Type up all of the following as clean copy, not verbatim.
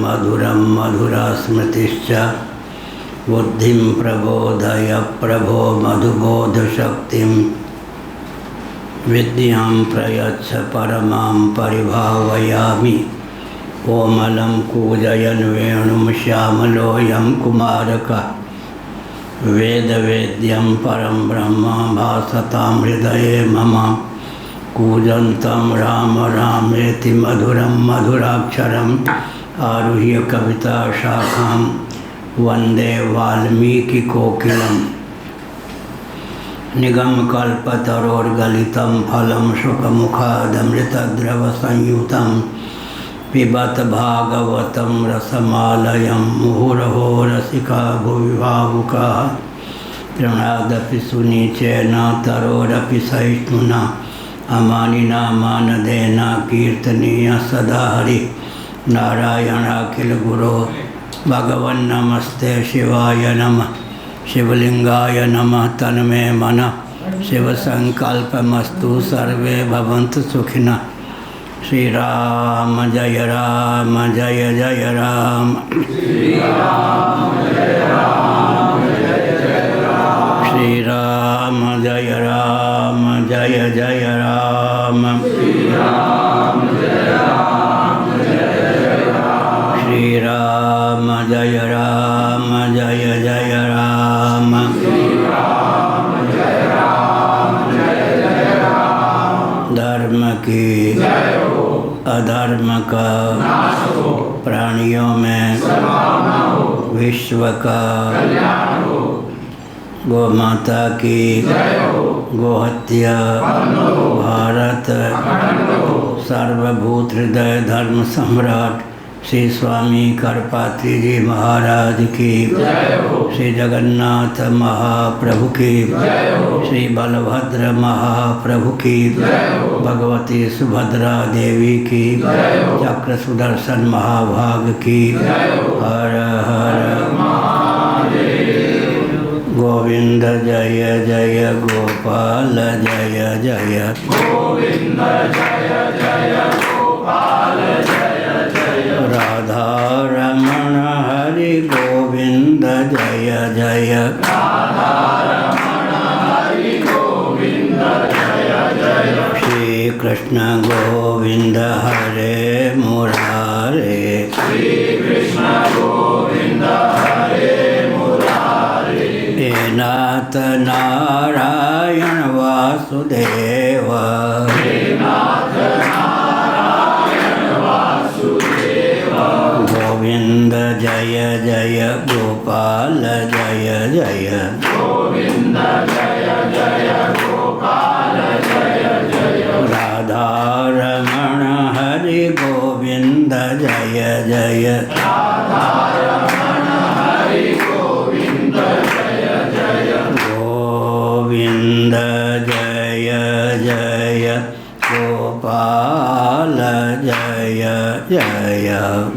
मधुरं मधुरास्मृतिश्च बुद्धिं प्रबोधय प्रभो मधुबोधशक्तिं विद्यां प्रयच्छ परमां परिभावयामि। कोमलं कूजयन् वेणुं श्यामलोऽयं कुमारकः वेदवेद्यं परं ब्रह्म भासतां हृदये मम। कूजन्तं राम रामेति मधुरं मधुराक्षरम् आरुह्य कविताशाखां वन्दे वाल्मीकिकोकिलम्। निगमकल्पतरोर्गलितं फलं शुकमुखादमृतद्रवसंयुतं पिबत भागवतं रसमालयं मुहुरहो रसिका भुवि भावुकाः। तृणादपि सुनीचेन तरोरपि सहिष्णुना अमानिना मानदेन कीर्तनीय सदा हरि। नारायणाखिलगुरो भगवन्नमस्ते शिवाय नमः। शिवलिंगाय नमः तन्मे मनः। शिवसंकल्पमस्तु सर्वे भवन्तु सुखिनः। श्री राम जय राम जय जय राम। श्री राम जय राम जय जय राम। श्री राम जय राम जय जय राम। श्री राम जय राम जय जय राम। श्री राम जय राम जय जय राम। श्री राम जय राम जय जय राम। धर्म की अधर्म का नाश हो, प्राणियों में सद्भावना हो, विश्व का कल्याण हो, गौ माता की जय हो, गोहत्या भारत सर्वभूत हृदय धर्म सम्राट श्री स्वामी करपात्री जी महाराज की जय हो। श्री जगन्नाथ महाप्रभु की जय हो। श्री बलभद्र महाप्रभु की जय हो। भगवती सुभद्रा देवी की जय हो। चक्र सुदर्शन महाभाग की जय हो। हर हर महादेव। गोविंद जय जय गोपाल जय जय गोविंद जय जय गोपाल जय जय राधा रमण हरि गोविंद जय जय राधा रमण हरि गोविंद जय जय श्री कृष्ण गोविंद हरे मुरारे। श्री कृष्ण गोविंद हरे नाथ नारायण वासुदेव। नाथ नारायण वासुदेव गोविंद जय जय गोपाल जय जय गोविंद जय जय गोपाल जय जय राधा रमण हरि गोविंद जय जय राधा रमण हरि गोविंद गोविंद जय जय गोपाल जय जय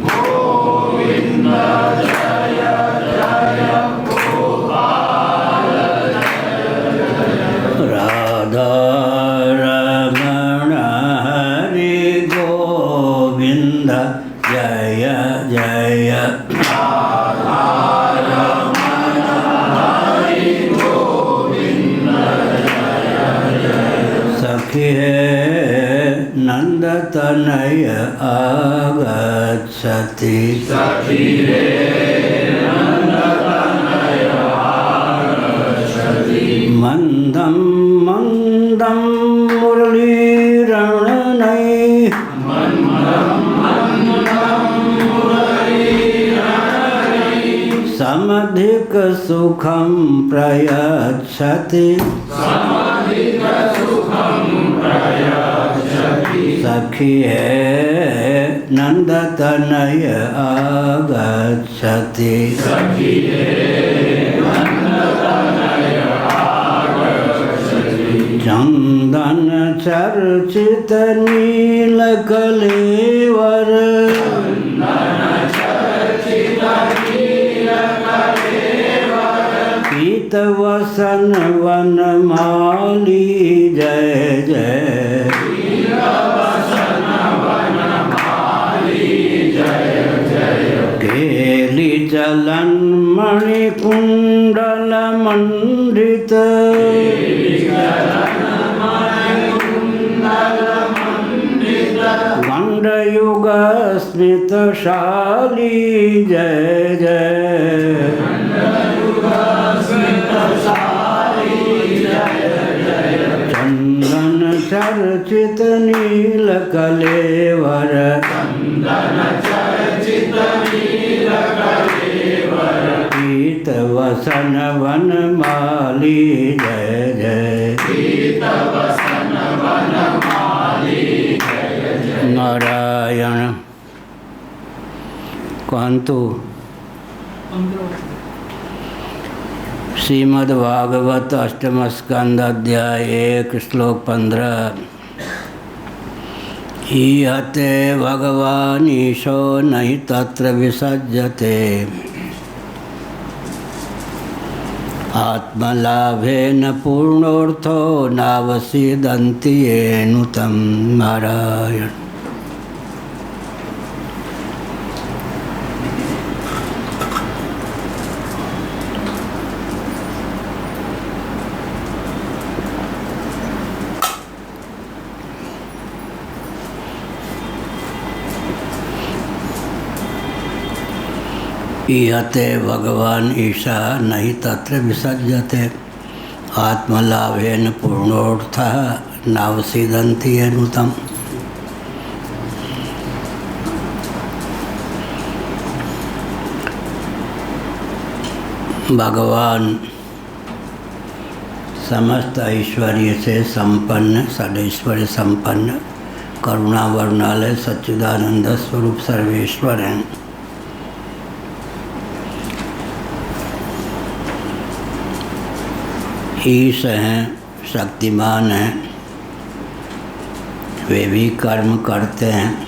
गोविंद जय जय गोपाल जय जय राधा रमण हरि गोविंद जय जय नंद तनय आगच्छति। सखी रे नंद तनय आगच्छति। मंदं मंदं मुरलीरणनैः मंदं मंदं मुरलीरणनैः समधिक सुखं प्रयच्छति। समधिक सुखं सखी है नंद तनय आगच्छति। सखी है नंद तनय आगच्छति। चंदन चर्चित नील कलेवर। चंदन चर्चित नील कलेवर पीत वसन वनमाली जय जय वसन वनमाली जय जय मणिकुण्डलमण्डित गण्डयुगस्मितशाली जय जय चंदन चर्चित नीलकलेवर पीत वसन वनमाली जय जय नारायण। कहतु श्रीमद्भागवत अष्टम स्कंद अध्याय 1 श्लोक 15। ईहते भगवानीशो नहि तत्र विसज्जते आत्मलाभेन पूर्णोऽर्थो नावसीदन्ति येनुतं। नारायण। ईहते भगवान ईशा नहीं तत्र विसज्जते आत्मलाभेन पूर्णोऽर्थः नावसीदन्ति येनुतं। भगवान समस्त ऐश्वर्य से संपन्न, सदैश्वर्य संपन्न, करुणा वर्णालय सच्चिदानंद स्वरूप सर्वेश्वर हैं। ईश हैं, शक्तिमान हैं, वे भी कर्म करते हैं।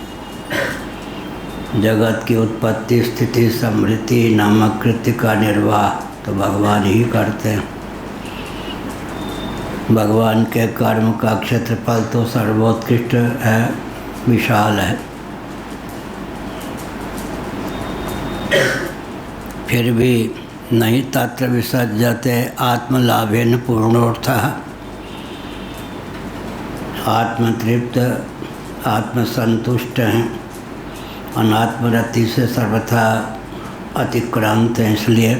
जगत की उत्पत्ति स्थिति समृद्धि नामक कृत्य का निर्वाह तो भगवान ही करते हैं। भगवान के कर्म का क्षेत्रफल तो सर्वोत्कृष्ट है, विशाल है। फिर भी नहीं तत्र विसज्जते आत्मलाभेन पूर्णोऽर्थः। आत्मतृप्त, आत्मसंतुष्ट हैं, अनात्मरति से सर्वथा अतिक्रांत हैं, इसलिए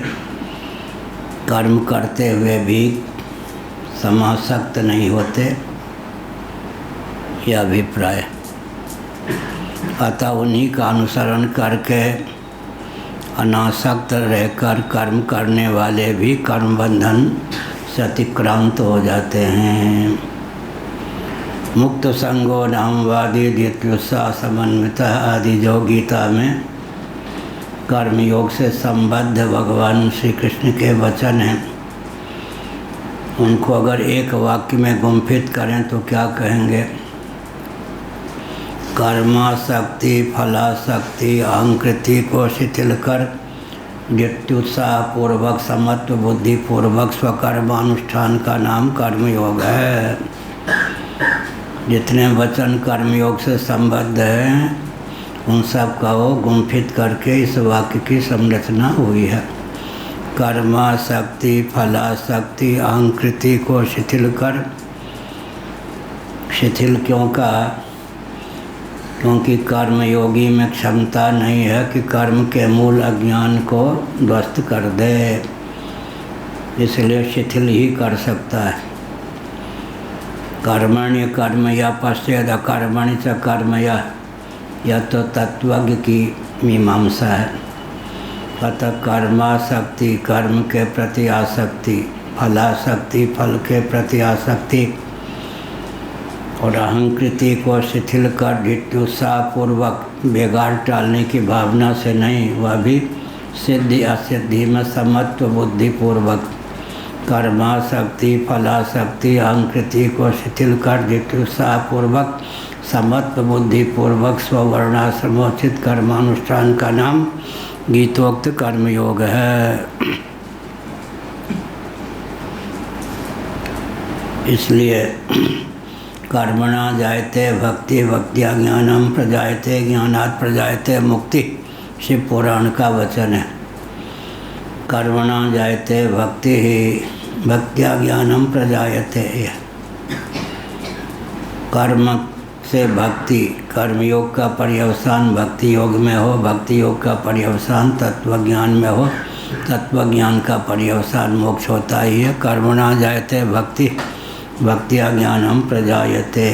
कर्म करते हुए भी समासक्त नहीं होते, यह अभिप्राय। अतः उन्हीं का अनुसरण करके अनासक्त रहकर कर्म करने वाले भी कर्म बंधन से अतिक्रांत हो जाते हैं। मुक्त संगो नामवादी द्वितीयोत्साह समन्वित आदि जो गीता में कर्मयोग से संबद्ध भगवान श्री कृष्ण के वचन हैं, उनको अगर एक वाक्य में गुम्फित करें तो क्या कहेंगे? कर्मासक्ति, फलासक्ति, अहंकृति को शिथिल कर नित्युत्साह पूर्वक समत्व बुद्धि पूर्वक स्वकर्मानुष्ठान का नाम कर्मयोग है। जितने वचन कर्मयोग से संबद्ध हैं उन सब का वो गुम्फित करके इस वाक्य की संरचना हुई है। कर्मासक्ति, फलासक्ति, अहंकृति को शिथिल कर। शिथिल क्यों कहा? क्योंकि कर्मयोगी में क्षमता नहीं है कि कर्म के मूल अज्ञान को ध्वस्त कर दे, इसलिए शिथिल ही कर सकता है। कर्मण्य कर्म या पश्चेद अकर्मण्य च कर्म यह तो तत्वज्ञ की मीमांसा है। अतः कर्मासक्ति, कर्म के प्रति आसक्ति, फलासक्ति, फल के प्रति आसक्ति, और अहंकृति को शिथिल कर धित्युत्साहपूर्वक बेगार टालने की भावना से नहीं, वह भी सिद्धि असिद्धि में समत्व बुद्धिपूर्वक। कर्मासक्ति, फलासक्ति, अहंकृति को शिथिल कर धित्युत्साहपूर्वक समत्व बुद्धिपूर्वक स्ववर्णाश्रमोचित कर्मानुष्ठान का नाम गीतोक्त कर्मयोग है। इसलिए कर्मणा जायते भक्ति, भक्त्या ज्ञानम प्रजायते, ज्ञानात् प्रजायते मुक्ति, शिव पुराण का वचन है। कर्मणा जायते भक्ति भक्त्या ज्ञानम प्रजायते। कर्म से भक्ति, कर्मयोग का पर्यवसान भक्ति योग में हो, भक्ति योग का पर्यवसान तत्वज्ञान में हो, तत्वज्ञान का पर्यवसान मोक्ष होता ही है। कर्मणा जायते भक्ति भक्त्या ज्ञानम प्रजायते।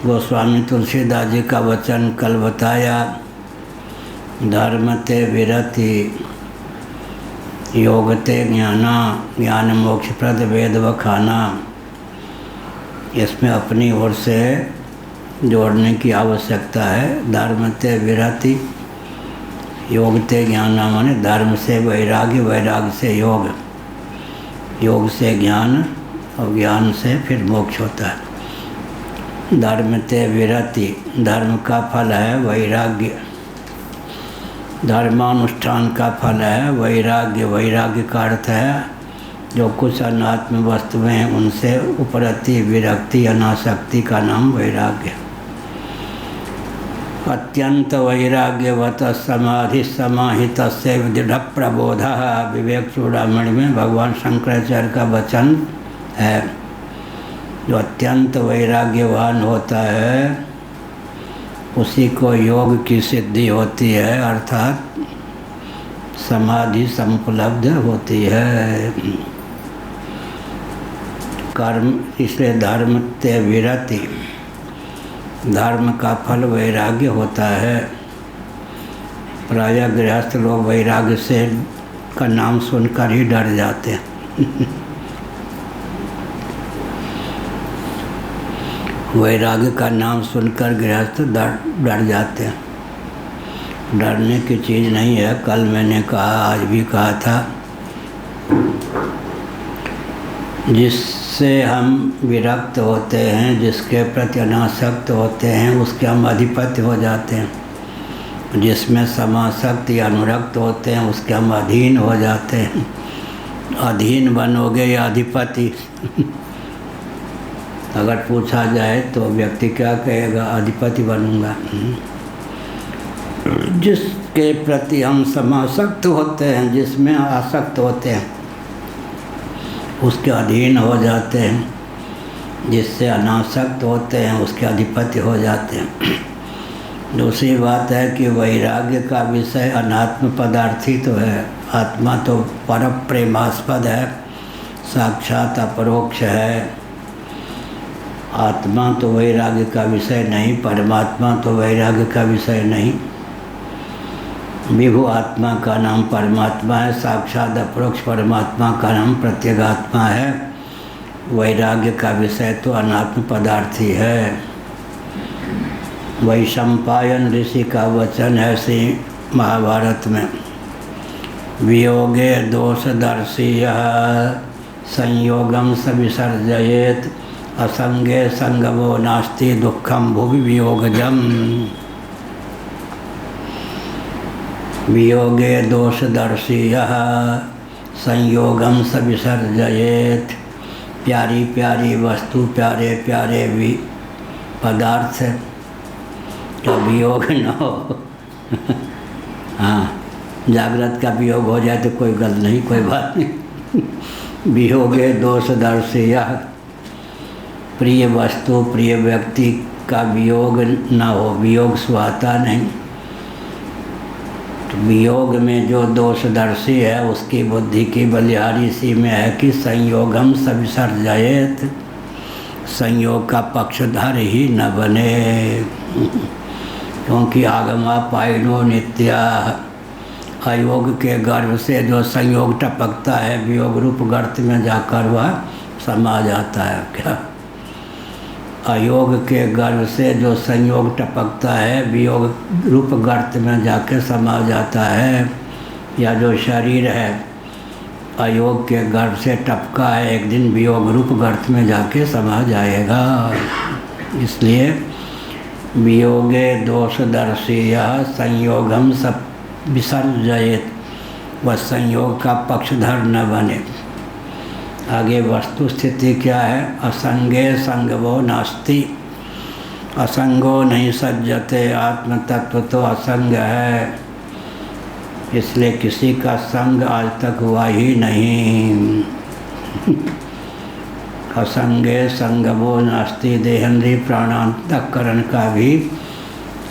गोस्वामी तुलसीदास जी का वचन कल बताया, धर्म ते विरति योग ते ज्ञाना, ज्ञान मोक्ष प्रद वेद वखाना। इसमें अपनी ओर से जोड़ने की आवश्यकता है। धर्म ते विरति योग ते ज्ञाना, माने धर्म से वैराग्य, वैराग्य से योग, योग से ज्ञान और ज्ञान से फिर मोक्ष होता है। धर्म ते विरति, धर्म का फल है वैराग्य, धर्मानुष्ठान का फल है वैराग्य। वैराग्य का अर्थ है जो कुछ अनात्म वस्तुएं हैं उनसे उपरति विरक्ति, अनासक्ति का नाम वैराग्य। अत्यंत वैराग्यवत समाधि समाहित से दृढ़ प्रबोध, विवेक चूड़ामणि में भगवान शंकराचार्य का वचन है। जो अत्यंत वैराग्यवान होता है उसी को योग की सिद्धि होती है, अर्थात समाधि संपलब्ध होती है। कर्म, इसलिए धर्म ते विरति, धर्म का फल वैराग्य होता है। प्रायः गृहस्थ लोग वैराग्य से का नाम सुनकर ही डर जाते हैं। वैराग्य का नाम सुनकर गृहस्थ डर जाते हैं। डरने की चीज़ नहीं है। कल मैंने कहा, आज भी कहा था, जिससे हम विरक्त होते हैं, जिसके प्रति अनासक्त होते हैं, उसके हम अधिपति हो जाते हैं। जिसमें समासक्त या अनुरक्त होते हैं उसके हम अधीन हो जाते हैं। अधीन बनोगे या अधिपति? अगर पूछा जाए तो व्यक्ति क्या कहेगा? अधिपति बनूंगा। जिसके प्रति हम समासक्त होते हैं, जिसमें आसक्त होते हैं, उसके अधीन हो जाते हैं। जिससे अनासक्त होते हैं उसके अधिपति हो जाते हैं। दूसरी बात है कि वैराग्य का विषय अनात्म पदार्थी तो है। आत्मा तो पर प्रेमास्पद है, साक्षात अपरोक्ष है। आत्मा तो वैराग्य का विषय नहीं, परमात्मा तो वैराग्य का विषय नहीं। विभु आत्मा का नाम परमात्मा है, साक्षात अपरोक्ष परमात्मा का नाम प्रत्यगात्मा है। वैराग्य का विषय तो अनात्म पदार्थ ही है। वैशंपायन ऋषि का वचन है श्री महाभारत में, वियोगे दोषदर्शी संयोगम स विसर्जयेत, असंगे संगमो नास्ति दुखम भुवि वियोगजम। वियोगे दोषदर्शी संयोगम स विसर्जयेत। प्यारी प्यारी वस्तु, प्यारे प्यारे पदार्थ का वियोग न हो। हाँ, जागृत का वियोग हो जाए तो कोई गल नहीं, कोई बात नहीं। वियोगे दोषदर्शी, प्रिय वस्तु प्रिय व्यक्ति का वियोग न हो, वियोग सुहाता नहीं। तो वियोग में जो दोषदर्शी है उसकी बुद्धि की बलिहारी सी में है कि संयोगम स विसर्जयेत, संयोग का पक्षधर ही न बने। क्योंकि आगमा पाइनो नित्या, अयोग के गर्भ से जो संयोग टपकता है वियोग रूप गर्त में जाकर वह समा जाता है। क्या अयोग के गर्भ से जो संयोग टपकता है वियोग रूप गर्त में जाके समा जाता है। या जो शरीर है अयोग के गर्भ से टपका है, एक दिन वियोग रूप गर्त में जाके समा जाएगा। इसलिए वियोगे दोषदर्शी संयोगम सब विसर्जयेत, वह संयोग का पक्षधर न बने। आगे वस्तु स्थिति क्या है? असंगे संगवो नास्ति, असंगो नहीं सज्जते। आत्म तत्व तो असंग है, इसलिए किसी का संग आज तक हुआ ही नहीं। असंगे संगमो नास्ति, देहेंद्रिय प्राणांतकरण का भी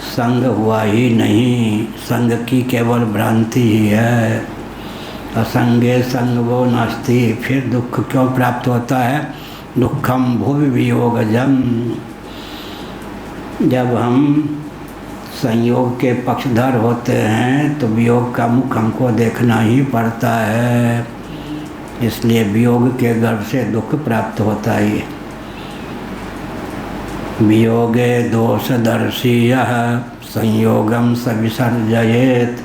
संग हुआ ही नहीं, संग की केवल भ्रांति ही है। असंगे संगो नास्ति, फिर दुख क्यों प्राप्त होता है? दुखम भुवि वियोगजम। जब हम संयोग के पक्षधर होते हैं तो वियोग का मुख हमको देखना ही पड़ता है, इसलिए वियोग के गर्भ से दुख प्राप्त होता है। वियोगे दोषदर्शी यः संयोगम स विसर्जयेत्,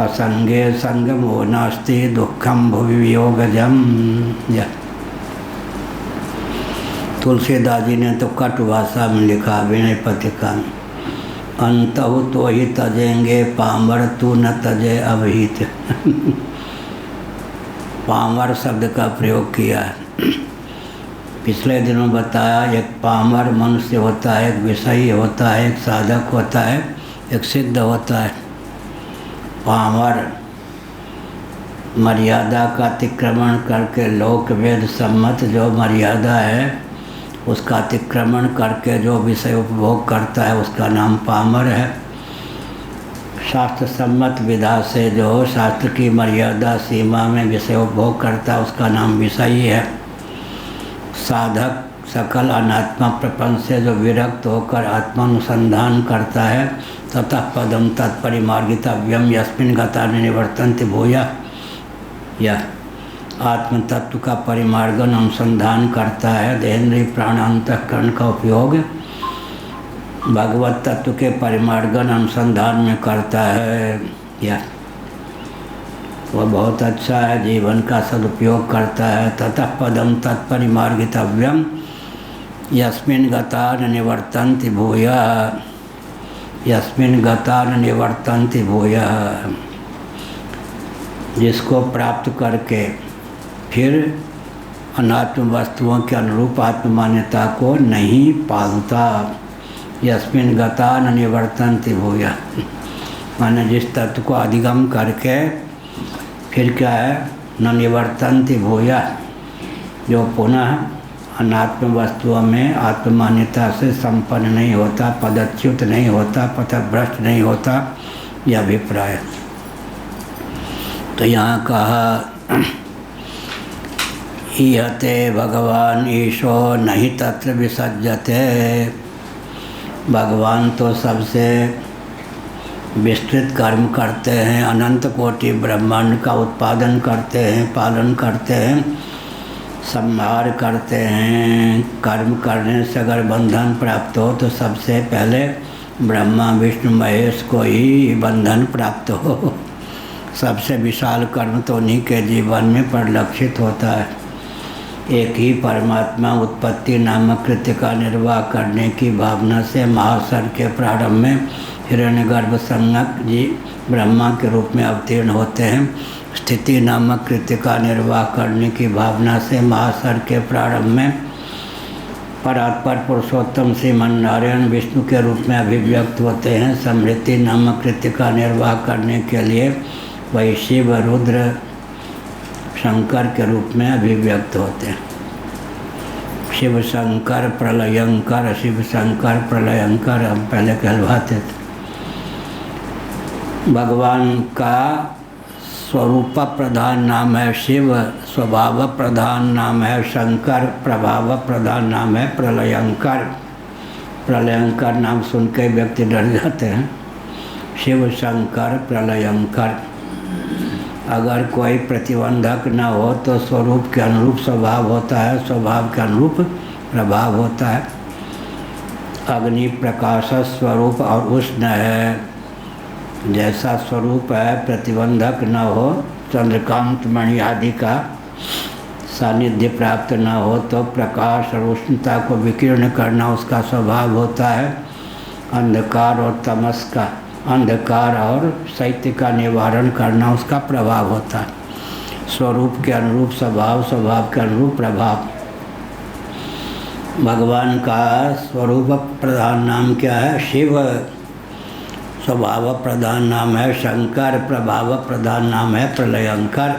असंगे संगमो नास्ति दुखम भुवि वियोगजम। तुलसीदास जी ने तो कट भाषा में लिखा विनय पत्रिका में, अंतहु तो ही तजेंगे पामर तू न तजे अवहित। पामर शब्द का प्रयोग किया है। पिछले दिनों बताया एक पामर मनुष्य होता है, एक विषयी होता है, एक साधक होता है, एक सिद्ध होता है। पामर मर्यादा का अतिक्रमण करके लोक वेद सम्मत जो मर्यादा है उसका अतिक्रमण करके जो विषय उपभोग करता है उसका नाम पामर है। शास्त्र सम्मत विधा से जो शास्त्र की मर्यादा सीमा में विषय उपभोग करता है उसका नाम विषयी है। साधक सकल अनात्मा प्रपंच से जो विरक्त होकर आत्मानुसंधान करता है, ततः पदम तत्परिमार्गितव्यम यस्मिन् गता निवर्तन्ते भूयः, यह आत्म तत्व का परिमार्गन अनुसंधान करता है। देहेंद्रिय प्राणांतकरण का उपयोग भगवत तत्व के परिमार्गन अनुसंधान में करता है। यह वह बहुत अच्छा है, जीवन का सदुपयोग करता है। ततः पदम तत्परिमार्गितव्यम यस्मिन् गता न निवर्तन्ते भूयः, यस्मिन् गता न निवर्तन्ते भूयः। जिसको प्राप्त करके फिर अनात्म वस्तुओं के अनुरूप आत्म मान्यता को नहीं पालता। यस्मिन् गता न निवर्तन्ते भूयः, माने जिस तत्व को अधिगम करके फिर क्या है, न निवर्तन्ते भूयः, जो पुनः अनात्म वस्तुओं में आत्म मान्यता से संपन्न नहीं होता, पदच्युत नहीं होता, पथभ्रष्ट नहीं होता, यह अभिप्राय। तो यहाँ कहा ईहते भगवान ईशो नहीं तत्र विसज्जते। भगवान तो सबसे विस्तृत कर्म करते हैं, अनंत कोटि ब्रह्मांड का उत्पादन करते हैं, पालन करते हैं, संहार करते हैं। कर्म करने से अगर बंधन प्राप्त हो तो सबसे पहले ब्रह्मा विष्णु महेश को ही बंधन प्राप्त हो। सबसे विशाल कर्म तो उन्हीं के जीवन में परिलक्षित होता है। एक ही परमात्मा उत्पत्ति नामक कृत्य का निर्वाह करने की भावना से महासर के प्रारंभ में हिरण्यगर्भ संज्ञक जी ब्रह्मा के रूप में अवतीर्ण होते हैं। स्थिति नामक कृत्य का निर्वाह करने की भावना से महासर के प्रारंभ में परात्पर पुरुषोत्तम श्रीमन्नारायण विष्णु के रूप में अभिव्यक्त होते हैं। समृद्धि नामक कृत्य का निर्वाह करने के लिए वही शिव रुद्र शंकर के रूप में अभिव्यक्त होते हैं। शिव शंकर प्रलयंकर, शिव शंकर प्रलयंकर हम पहले कहलवाते थे। भगवान का स्वरूप प्रधान नाम है शिव, स्वभाव प्रधान नाम है शंकर, प्रभाव प्रधान नाम है प्रलयंकर। प्रलयंकर नाम सुन के व्यक्ति डर जाते हैं। शिव शंकर प्रलयंकर। अगर कोई प्रतिबंधक न हो तो स्वरूप के अनुरूप स्वभाव होता है, स्वभाव के अनुरूप प्रभाव होता है। अग्नि प्रकाश स्वरूप और उष्ण है, जैसा स्वरूप है प्रतिबंधक न हो, चंद्रकांत मणि आदि का सानिध्य प्राप्त न हो तो प्रकाश और उष्णता को विकीर्ण करना उसका स्वभाव होता है। अंधकार और तमस का, अंधकार और शैत्य का निवारण करना उसका प्रभाव होता है। स्वरूप के अनुरूप स्वभाव, स्वभाव के अनुरूप प्रभाव। भगवान का स्वरूप प्रधान नाम क्या है? शिव। स्वभाव प्रधान नाम है शंकर, प्रभाव प्रधान नाम है प्रलयंकर।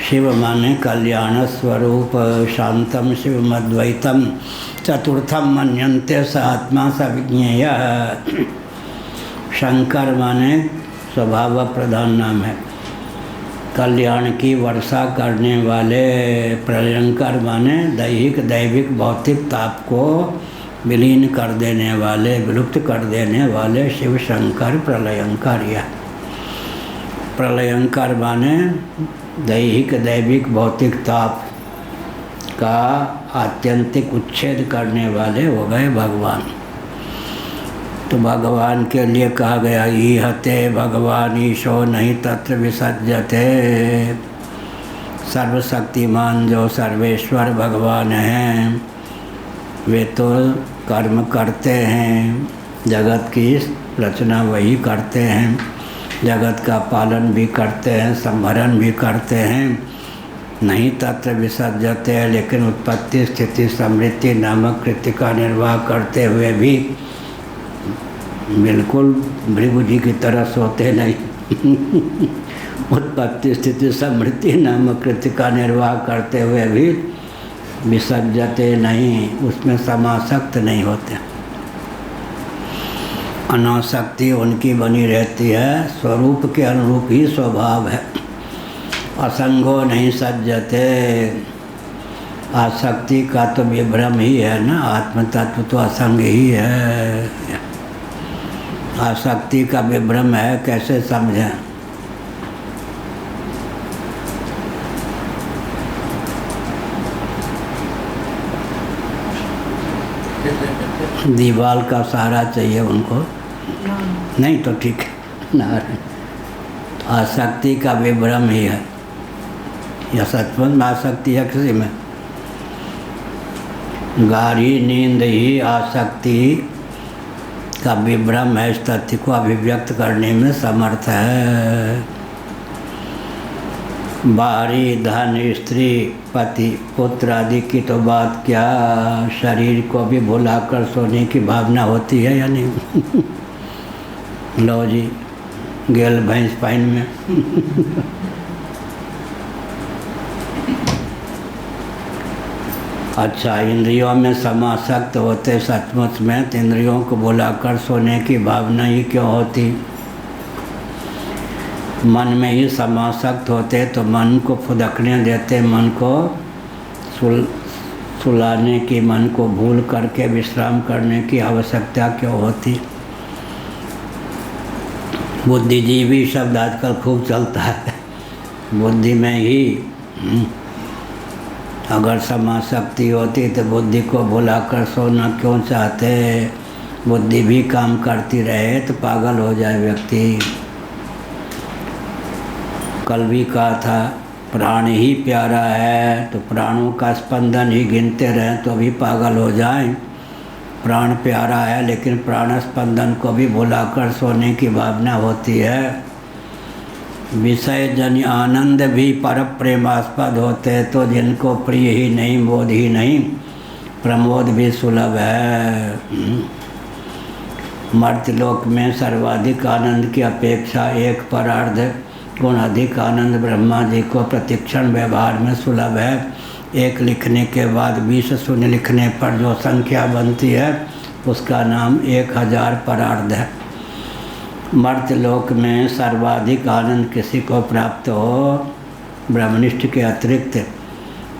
शिव माने कल्याण स्वरूप, शांतम शिवमद्वैतम, चतुर्थम मन्यन्ते स आत्मा स विज्ञेय। शंकर माने स्वभाव प्रधान नाम है, कल्याण की वर्षा करने वाले। प्रलयंकर माने दैहिक दैविक भौतिक ताप को विलीन कर देने वाले, विलुप्त कर देने वाले शिव शंकर प्रलयंकर। यह प्रलयंकर माने दैहिक दैविक भौतिक ताप का आत्यंतिक उच्छेद करने वाले हो गए भगवान। तो भगवान के लिए कहा गया ईहते भगवान ईशो नहीं तत्र विसज्जते। सर्वशक्तिमान जो सर्वेश्वर भगवान हैं वे तो कर्म करते हैं, जगत की रचना वही करते हैं, जगत का पालन भी करते हैं, संभरण भी करते हैं। नहीं तत्र विसर्जते, लेकिन उत्पत्ति स्थिति समृद्धि नामक कृत्य का निर्वाह करते हुए भी बिल्कुल भृगु जी की तरह सोते नहीं। उत्पत्ति स्थिति समृद्धि नामक कृत्य का निर्वाह करते हुए भी विसर्जते नहीं, उसमें समासक्त नहीं होते। अनासक्ति उनकी बनी रहती है, स्वरूप के अनुरूप ही स्वभाव है। असंगो नहीं सज्जते, आसक्ति का तो विभ्रम ही है ना, आत्म तत्व तो असंग ही है। आसक्ति का विभ्रम है, कैसे समझें? दीवाल का सहारा चाहिए उनको, नहीं तो ठीक है ना। आसक्ति का विभ्रम ही है, या सचमुच आसक्ति है किसी में? गाढ़ी नींद ही आसक्ति का विभ्रम है, इस तथ्य को अभिव्यक्त करने में समर्थ है। बाहरी धन स्त्री पति पुत्र आदि की तो बात क्या, शरीर को भी भुलाकर सोने की भावना होती है या नहीं? लो जी, गेल भैंस पाइन में। अच्छा, इंद्रियों में समासक्त होते सचमुच में, तो इंद्रियों को बुलाकर सोने की भावना ही क्यों होती? मन में ही समासक्त होते तो मन को फुदकने देते, मन को सुलाने की, मन को भूल करके विश्राम करने की आवश्यकता क्यों होती? बुद्धिजीवी शब्द आजकल खूब चलता है। बुद्धि में ही अगर समासक्ति होती तो बुद्धि को भुलाकर सोना क्यों चाहते? बुद्धि भी काम करती रहे तो पागल हो जाए व्यक्ति। कल भी कहा था प्राण ही प्यारा है, तो प्राणों का स्पंदन ही गिनते रहें तो भी पागल हो जाएं। प्राण प्यारा है, लेकिन प्राण स्पंदन को भी भुलाकर सोने की भावना होती है। विषय जन आनंद भी पर प्रेमास्पद होते, तो जिनको प्रिय ही नहीं, बोध ही नहीं, प्रमोद भी सुलभ है। मर्त्यलोक में सर्वाधिक आनंद की अपेक्षा एक परार्ध गुण अधिक आनंद ब्रह्मा जी को प्रतिक्षण व्यवहार में सुलभ है। एक लिखने के बाद 20 शून्य लिखने पर जो संख्या बनती है उसका नाम 1000 परार्ध है। मर्त्यलोक में सर्वाधिक आनंद किसी को प्राप्त हो, ब्रह्मनिष्ठ के अतिरिक्त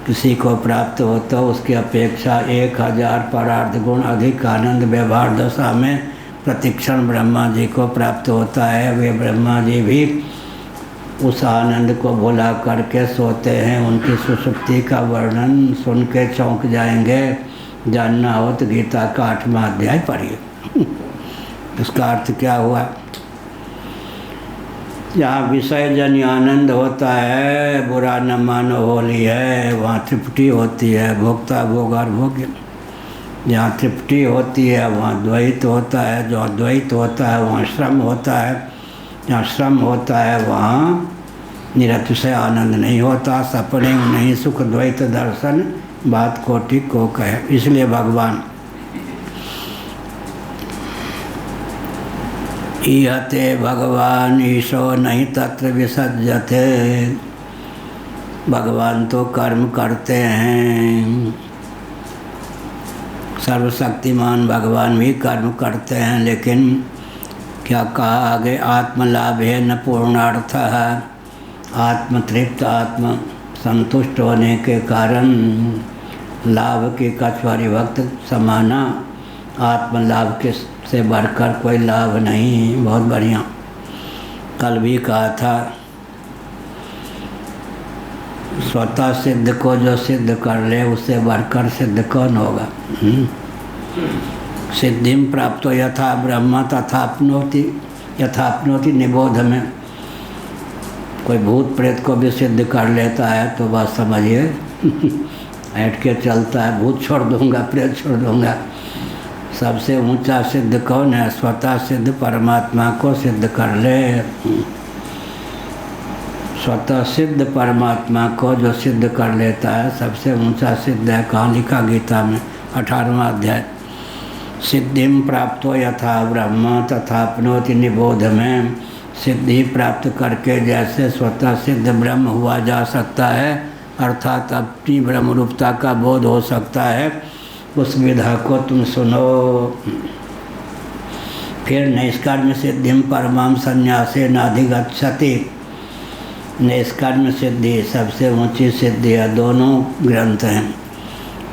किसी को प्राप्त हो, तो उसकी अपेक्षा 1000 परार्ध गुण अधिक आनंद व्यवहार दशा में प्रतिक्षण ब्रह्मा जी को प्राप्त होता है। वे ब्रह्मा जी भी उस आनंद को भुला करके सोते हैं। उनकी सुषुप्ति का वर्णन सुन के चौंक जाएंगे। जानना हो तो गीता का 8वां अध्याय पढ़िए। उसका अर्थ क्या हुआ? जहाँ विषय जन्य आनंद होता है, बुरा न मानो होली है, वहाँ तृप्ति होती है, भोक्ता भोग और भोग्य। जहाँ तृप्ति होती है वहाँ द्वैत होता है, जो द्वैत होता है वहाँ श्रम होता है, जहाँ श्रम होता है वहाँ निरतिशय आनंद नहीं होता। सपने में नहीं सुख द्वैत दर्शन, बात कोटि को कहे। इसलिए भगवान ईहते भगवान ईशो नहीं तत्र विसज्जते। भगवान तो कर्म करते हैं, सर्वशक्तिमान भगवान भी कर्म करते हैं, लेकिन क्या कहा आगे, आत्मलाभ है न पूर्णार्थ है। आत्मतृप्त आत्म संतुष्ट होने के कारण लाभ के कछवारी भक्त समाना, आत्मलाभ के से बढ़कर कोई लाभ नहीं। बहुत बढ़िया। कल भी कहा था, स्वतः सिद्ध को जो सिद्ध कर ले उससे बढ़कर सिद्ध कौन होगा। सिद्धिम प्राप्तो यथा ब्रह्म तथाप्नोति, यथाप्नोति निबोध में। कोई भूत प्रेत को भी सिद्ध कर लेता है तो बात समझिए, ऐठ के चलता है, भूत छोड़ दूंगा, प्रेत छोड़ दूंगा। सबसे ऊंचा सिद्ध कौन है? स्वतः सिद्ध परमात्मा को सिद्ध कर ले। स्वतः सिद्ध परमात्मा को जो सिद्ध कर लेता है सबसे ऊंचा सिद्ध है। कहाँ लिखा? गीता में 18वां अध्याय। सिद्धिम प्राप्तो यथा ब्रह्म तथाप्नोति निबोध में। सिद्धि प्राप्त करके जैसे स्वतः सिद्ध ब्रह्म हुआ जा सकता है, अर्थात अपनी ब्रह्म रूपता का बोध हो सकता है, उस विधा को तुम सुनो। फिर नैष्कर्म सिद्धिम परमाम संन्यासे नाधिगच्छति। नैष्कर्म सिद्धि सबसे ऊंची सिद्धि है। दोनों ग्रंथ हैं,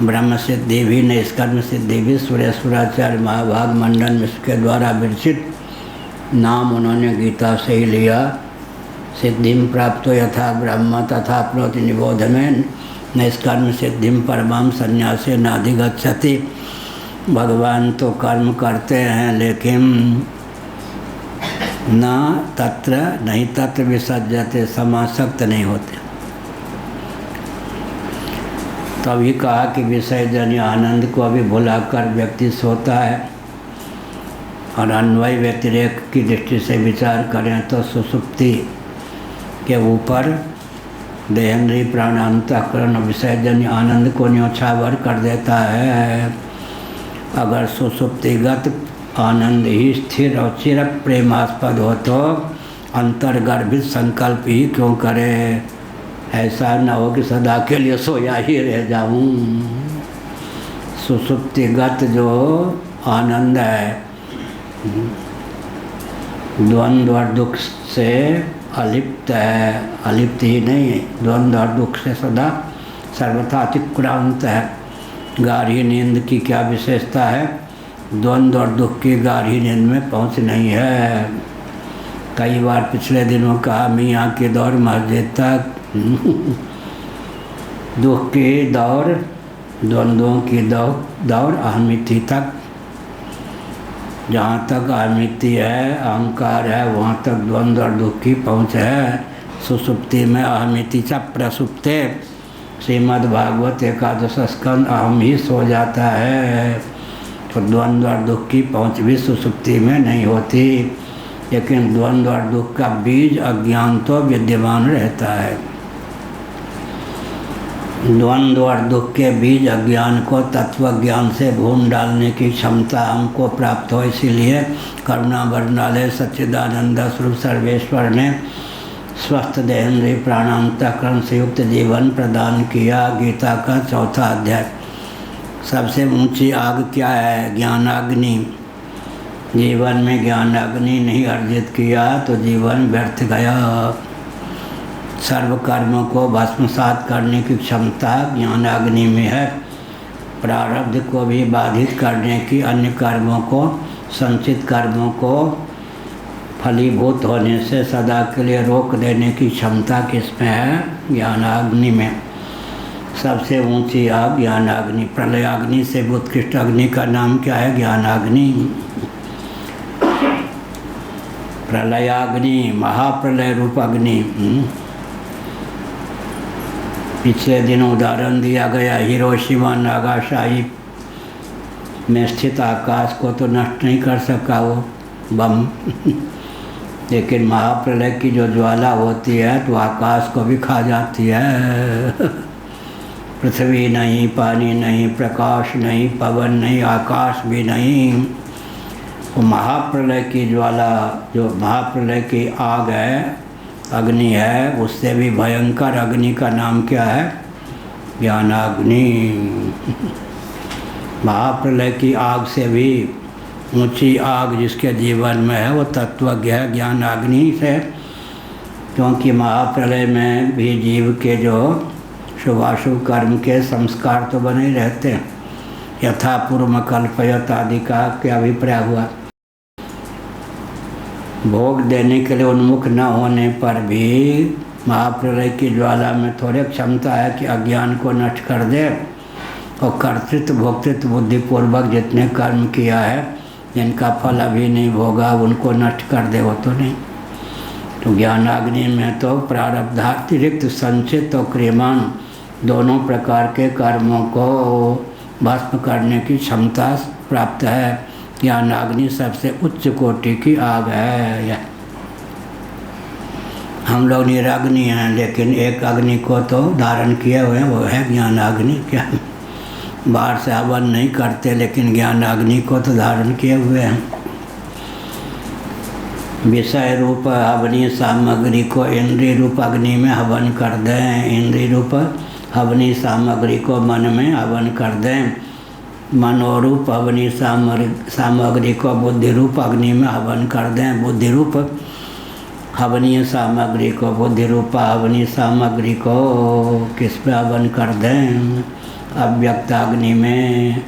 ब्रह्म सिद्धि भी नैष्कर्म सिद्धि भी सुरेश्वराचार्य महाभाग मंडन मिश्र के द्वारा विरचित नाम उन्होंने गीता से ही लिया। सिद्धिम प्राप्तो यथा ब्रह्म तथाप्नोति निबोध में। नैष्कर्म सिद्धिम परमाम संन्यासे नाधिगच्छति। भगवान तो कर्म करते हैं लेकिन न तत्र नहीं तत्र विसज्जते, समासक्त नहीं होते। तभी कहा कि विषय जन्य आनंद को अभी भुलाकर व्यक्ति सोता है। और अन्वय व्यतिरेक की दृष्टि से विचार करें तो सुसुप्ति के ऊपर देहेंद्रीय प्राणांतःकरण विषयजन्य आनंद को न्योछावर कर देता है। अगर सुसुप्तिगत आनंद ही स्थिर और चिर प्रेमास्पद हो तो अंतर्गर्भित संकल्प ही क्यों करे। ऐसा न हो कि सदा के लिए सोया ही रह जाऊं। सुसुप्तिगत जो आनंद है द्वंद्व और दुख से अलिप्त है, अलिप्त ही नहीं है, द्वंद्व और दुख से सदा सर्वथा अतिक्रांत है। गाढ़ी नींद की क्या विशेषता है? द्वंद्व और दुख की गाढ़ी नींद में पहुंच नहीं है। कई बार पिछले दिनों कहा, मियाँ की दौड़ मस्जिद तक, दुख की दौड़, द्वंद्वों की दौड़ अहमिति तक। जहाँ तक अहमिति है, अहंकार है, वहाँ तक द्वंद्व और दुख की पहुँच है। सुसुप्ति में अहमिति च प्रसुप्ते। श्रीमद् भागवत एकादश स्कंद अहम ही सो जाता है, तो द्वंद्व और दुख की पहुँच भी सुसुप्ति में नहीं होती। लेकिन द्वंद्व और दुख का बीज अज्ञान तो विद्यमान रहता है। द्वंद्व और दुख के बीज अज्ञान को तत्व ज्ञान से भून डालने की क्षमता हमको प्राप्त हो, इसीलिए करुणा वर्णालय सच्चिदानंद स्वरूप सर्वेश्वर ने स्वस्थ देहेंद्रीय प्राणांतःकरण से युक्त जीवन प्रदान किया। गीता का 4था अध्याय। सबसे ऊंची आग क्या है? ज्ञानाग्नि। जीवन में ज्ञानाग्नि नहीं अर्जित किया तो जीवन व्यर्थ गया। सर्व कर्मों को भस्मसात करने की क्षमता ज्ञानाग्नि में है। प्रारब्ध को भी बाधित करने की, अन्य कर्मों को, संचित कर्मों को फलीभूत होने से सदा के लिए रोक देने की क्षमता किसमें है? ज्ञानाग्नि में। सबसे ऊंची आग ज्ञानाग्नि। प्रलयाग्नि से उत्कृष्ट अग्नि का नाम क्या है? ज्ञानाग्नि। प्रलयाग्नि, महाप्रलय रूप अग्नि। पिछले दिन उदाहरण दिया गया, हिरोशिमा नागासाकी में स्थित आकाश को तो नष्ट नहीं कर सका वो बम लेकिन महाप्रलय की जो ज्वाला होती है तो आकाश को भी खा जाती है। पृथ्वी नहीं, पानी नहीं, प्रकाश नहीं, पवन नहीं, आकाश भी नहीं, वो महाप्रलय की ज्वाला, जो महाप्रलय की आग है, अग्नि है, उससे भी भयंकर अग्नि का नाम क्या है? ज्ञानाग्नि। महाप्रलय की आग से भी ऊंची आग जिसके जीवन में है वो तत्वज्ञ है ज्ञानाग्नि से, क्योंकि महाप्रलय में भी जीव के जो शुभाशुभ कर्म के संस्कार तो बने ही रहते हैं। यथा पूर्व कल्पयत आदि का क्या अभिप्राय हुआ? भोग देने के लिए उन्मुख न होने पर भी महाप्रलय की ज्वाला में थोड़ी क्षमता है कि अज्ञान को नष्ट कर दे, और कर्तृत्व भोक्तृत्व बुद्धिपूर्वक जितने कर्म किया है जिनका फल अभी नहीं भोगा उनको नष्ट कर दे, वो तो नहीं। तो ज्ञानाग्नि में तो प्रारब्धातिरिक्त संचित और क्रियमाण दोनों प्रकार के कर्मों को भस्म करने की क्षमता प्राप्त है। ज्ञानाग्नि सबसे उच्च कोटि की आग है। यह हम लोग निराग्नि हैं, लेकिन एक अग्नि को तो धारण किए हुए हैं, वो है ज्ञानाग्नि। क्या बाहर से हवन नहीं करते, लेकिन ज्ञानाग्नि को तो धारण किए हुए हैं। विषय रूप हवनी सामग्री को इंद्रिय रूप अग्नि में हवन कर दें, इंद्रिय रूप हवनी सामग्री को मन में हवन कर दें, मनोरूप हवनी सामग्री को बुद्धि रूप अग्नि में हवन कर दें, बुद्धि रूप हवनीय सामग्री को बुद्धि रूप हवनी सामग्री को किस पे हवन कर दें? अव्यक्त अग्नि में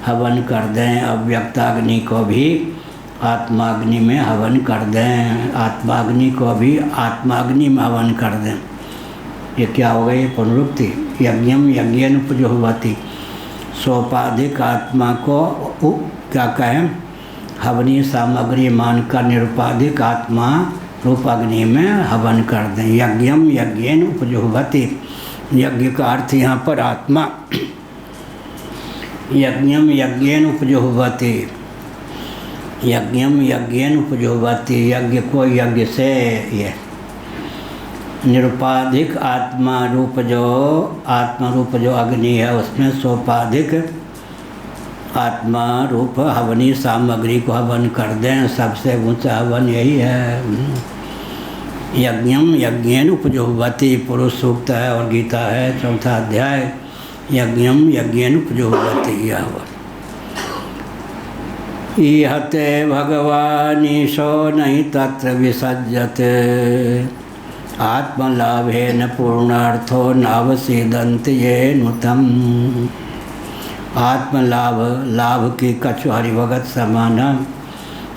हवन कर दें, अव्यक्त अग्नि को भी आत्माग्नि में हवन कर दें, आत्माग्नि को भी आत्माग्नि में हवन कर दें। ये क्या हो गई? पुनरुक्ति। यज्ञम यज्ञेन उपजुह्वति, सोपाधिक आत्मा को क्या कहें? हवनी सामग्री मानकर निरुपाधिक आत्मा रूप अग्नि में हवन कर दें। यज्ञम यज्ञेन उपजुह्वति, यज्ञ का अर्थ यहाँ पर आत्मा। यज्ञम यज्ञेन उपजुह्वति, यज्ञम यज्ञेन उपजुह्वति, यज्ञ को यज्ञ से, ये निरुपाधिक आत्मा रूप जो अग्नि है उसमें सोपाधिक आत्मा रूप हवनी सामग्री को हवन कर दें। सबसे ऊंचा हवन यही है। यज्ञम यज्ञेन उपजुह्वति पुरुष सूक्त है और गीता है 4था अध्याय। यज्ञम यज्ञेन उपजुह्वति यह हवन। ईहते भगवानीशो नहीं तत्र विसज्जते, आत्मलाभेन पूर्णार्थो नावसीदन्ति ये नुतम। आत्मलाभ, लाभ की कछु हरिभगत समान,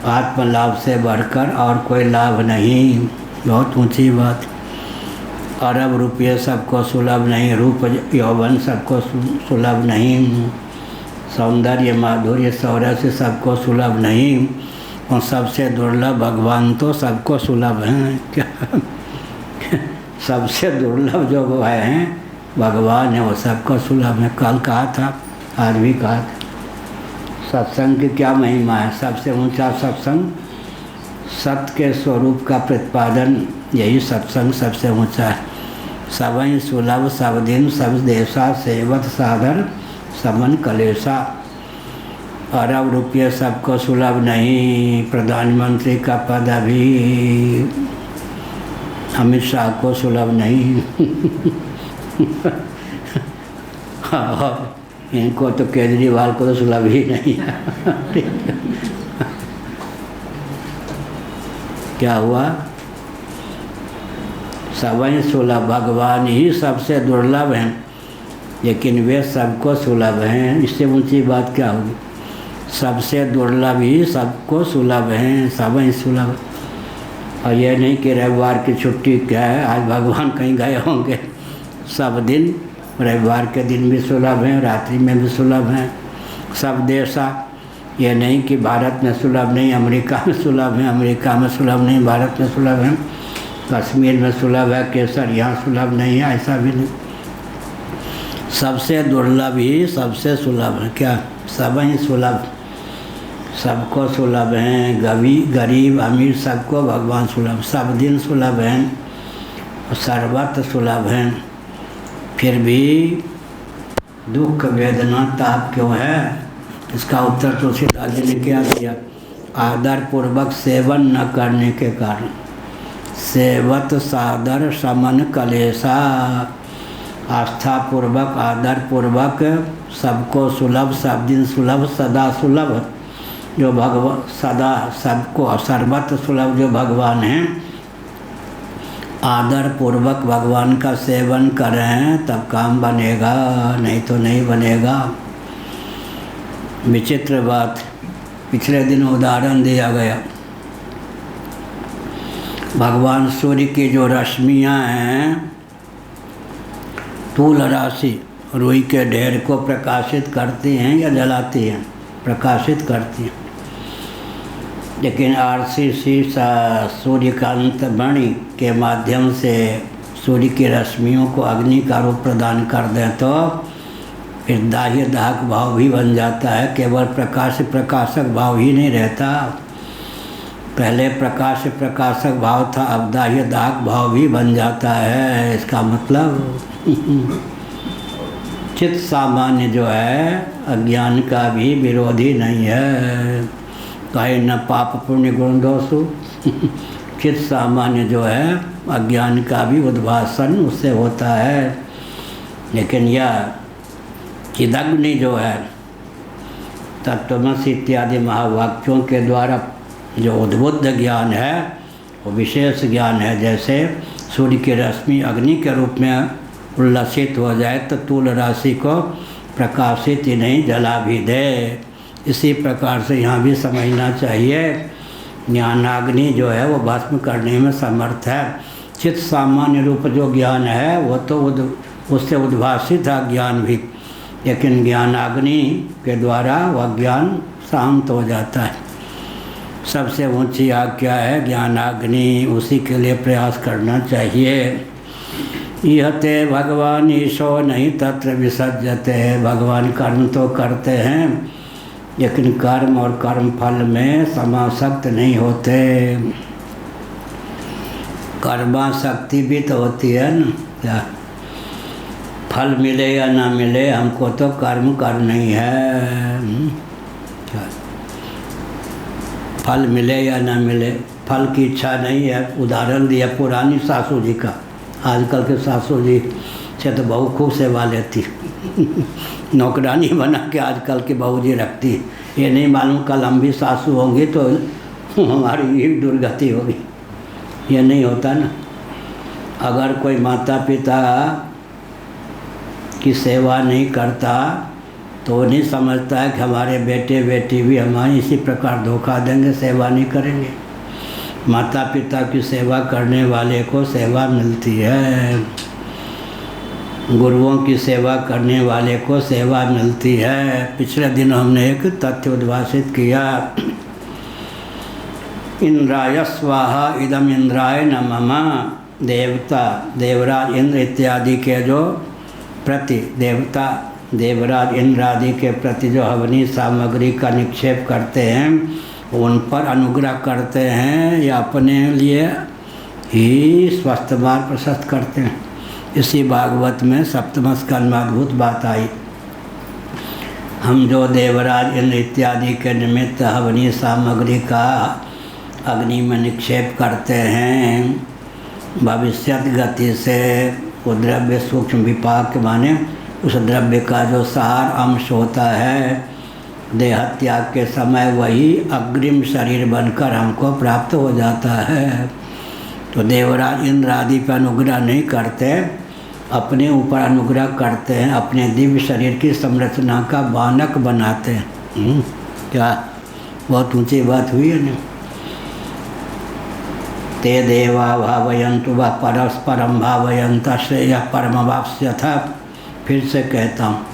आत्मलाभ से बढ़कर और कोई लाभ नहीं। बहुत ऊंची बात। अरब रुपये सबको सुलभ नहीं, रूप यौवन सबको सुलभ नहीं, सौंदर्य माधुर्य सौरस्य सबको सुलभ नहीं, और सबसे दुर्लभ भगवान तो सबको सुलभ हैं। क्या सबसे दुर्लभ जो वो हैं भगवान है, वो सबको सुलभ है। कल कहा था, आज भी कहा था। सत्संग की क्या महिमा है? सबसे ऊंचा सत्संग, सत्य के स्वरूप का प्रतिपादन, यही सत्संग सबसे ऊंचा है। सबई सुलभ सब दिन सब देशा, सेवत साधर समन कलेसा। अरब रुपये सबको सुलभ नहीं, प्रधानमंत्री का पद अभी अमित शाह को सुलभ नहीं। हाँ, इनको तो केजरीवाल को तो सुलभ ही नहीं। क्या हुआ? सबई सुलभ, भगवान ही सबसे दुर्लभ हैं, लेकिन वे सबको सुलभ हैं। इससे ऊंची बात क्या होगी? सबसे दुर्लभ ही सबको सुलभ हैं, सबई सुलभ। और ये नहीं कि रविवार की छुट्टी क्या है, आज भगवान कहीं गए होंगे। सब दिन, रविवार के दिन भी सुलभ हैं, रात्रि में भी सुलभ हैं। सब देशा, ये नहीं कि भारत में सुलभ नहीं, अमेरिका में सुलभ हैं, अमेरिका में सुलभ नहीं, भारत में सुलभ हैं। कश्मीर में सुलभ है केसर, यहाँ सुलभ नहीं है, ऐसा भी नहीं। सबसे दुर्लभ ही सबसे सुलभ है। क्या? सबई सुलभ, सबको सुलभ हैं। गरीब अमीर सबको भगवान सुलभ, सब दिन सुलभ हैं, सर्वत्र सुलभ हैं। फिर भी दुख वेदना ताप क्यों है? इसका उत्तर तुलसीदास जी ने क्या दिया? आदर पूर्वक सेवन न करने के कारण। सेवत सादर समन कलेसा, आस्था पूर्वक आदर पूर्वक सबको सुलभ, सब दिन सुलभ, सदा सुलभ जो भगवान, सदा सबको सर्वत्र सुलभ जो भगवान हैं, आदर पूर्वक भगवान का सेवन करें तब काम बनेगा, नहीं तो नहीं बनेगा। विचित्र बात, पिछले दिन उदाहरण दिया गया, भगवान सूर्य की जो रश्मियाँ हैं तूल राशि रुई के ढेर को प्रकाशित करती हैं या जलाती हैं? प्रकाशित करती हैं। लेकिन RCC सूर्यकांत मणि के माध्यम से सूर्य की रश्मियों को अग्नि का रूप प्रदान कर दें तो फिर दाह्य दाहक भाव भी बन जाता है, केवल प्रकाश प्रकाशक भाव ही नहीं रहता। पहले प्रकाश प्रकाशक भाव था, अब दाह्य दाहक भाव भी बन जाता है। इसका मतलब चित्त सामान्य जो है अज्ञान का भी विरोधी नहीं है। कहे न पाप पुण्य गुण दोषु चित्त सामान्य जो है अज्ञान का भी उद्भासन उससे होता है। लेकिन यह चिदग्नि जो है तत्वमसि इत्यादि महावाक्यों के द्वारा जो उद्बुद्ध ज्ञान है वो विशेष ज्ञान है। जैसे सूर्य की रश्मि अग्नि के रूप में उल्लसित हो जाए तो तूल राशि को प्रकाशित ही नहीं जला भी दे, इसी प्रकार से यहाँ भी समझना चाहिए ज्ञानाग्नि जो है वो भस्म करने में समर्थ है। चित्त सामान्य रूप जो ज्ञान है वो तो उससे उद्भासित है ज्ञान भी, लेकिन ज्ञानाग्नि के द्वारा वह ज्ञान शांत हो जाता है। सबसे ऊंची आज्ञा है ज्ञानाग्नि, उसी के लिए प्रयास करना चाहिए। यह ते भगवान ईशो नहीं तत्र विसर्जते, भगवान कर्म तो करते हैं लेकिन कर्म और कर्म फल में समासक्त नहीं होते। कर्माशक्ति भी तो होती है ना, क्या फल मिले या ना मिले हमको तो कर्म करना ही है। फल मिले या ना मिले, फल की इच्छा नहीं है। उदाहरण दिया पुरानी सासू जी का, आजकल के सासू जी से तो बहू खूब सेवा लेती नौकरानी बना के आजकल की बहू जी रखती। ये नहीं मालूम कल हम भी सासू होंगी तो हमारी भी दुर्गति होगी। ये नहीं होता ना। अगर कोई माता पिता की सेवा नहीं करता तो वो नहीं समझता है कि हमारे बेटे बेटी भी हमारी इसी प्रकार धोखा देंगे, सेवा नहीं करेंगे। माता पिता की सेवा करने वाले को सेवा मिलती है, गुरुओं की सेवा करने वाले को सेवा मिलती है। पिछले दिन हमने एक तथ्य उद्भाषित किया, इंद्राय स्वाहा इदम इंद्राय नमः। देवता देवराज इंद्र इत्यादि के जो प्रति देवता देवराज इंद्र आदि के प्रति जो हवनी सामग्री का निक्षेप करते हैं उन पर अनुग्रह करते हैं या अपने लिए ही स्वस्थ मार्ग प्रशस्त करते हैं। इसी भागवत में सप्तम स्कंद में अद्भुत बात आई। हम जो देवराज इंद्र इत्यादि के निमित्त हवनी सामग्री का अग्नि में निक्षेप करते हैं, भविष्यत गति से वो द्रव्य सूक्ष्म विपाक माने उस द्रव्य का जो सार अंश होता है देह त्याग के समय वही अग्रिम शरीर बनकर हमको प्राप्त हो जाता है। तो देवराज इंद्र आदि पर अनुग्रह नहीं करते, अपने ऊपर अनुग्रह करते हैं, अपने दिव्य शरीर की संरचना का बानक बनाते हैं। क्या बहुत ऊंची बात हुई है ना। ते देवा भावयन्तु व परस्परम भावयन्त श्रेय परमवाप्स्यथ। फिर से कहता हूँ,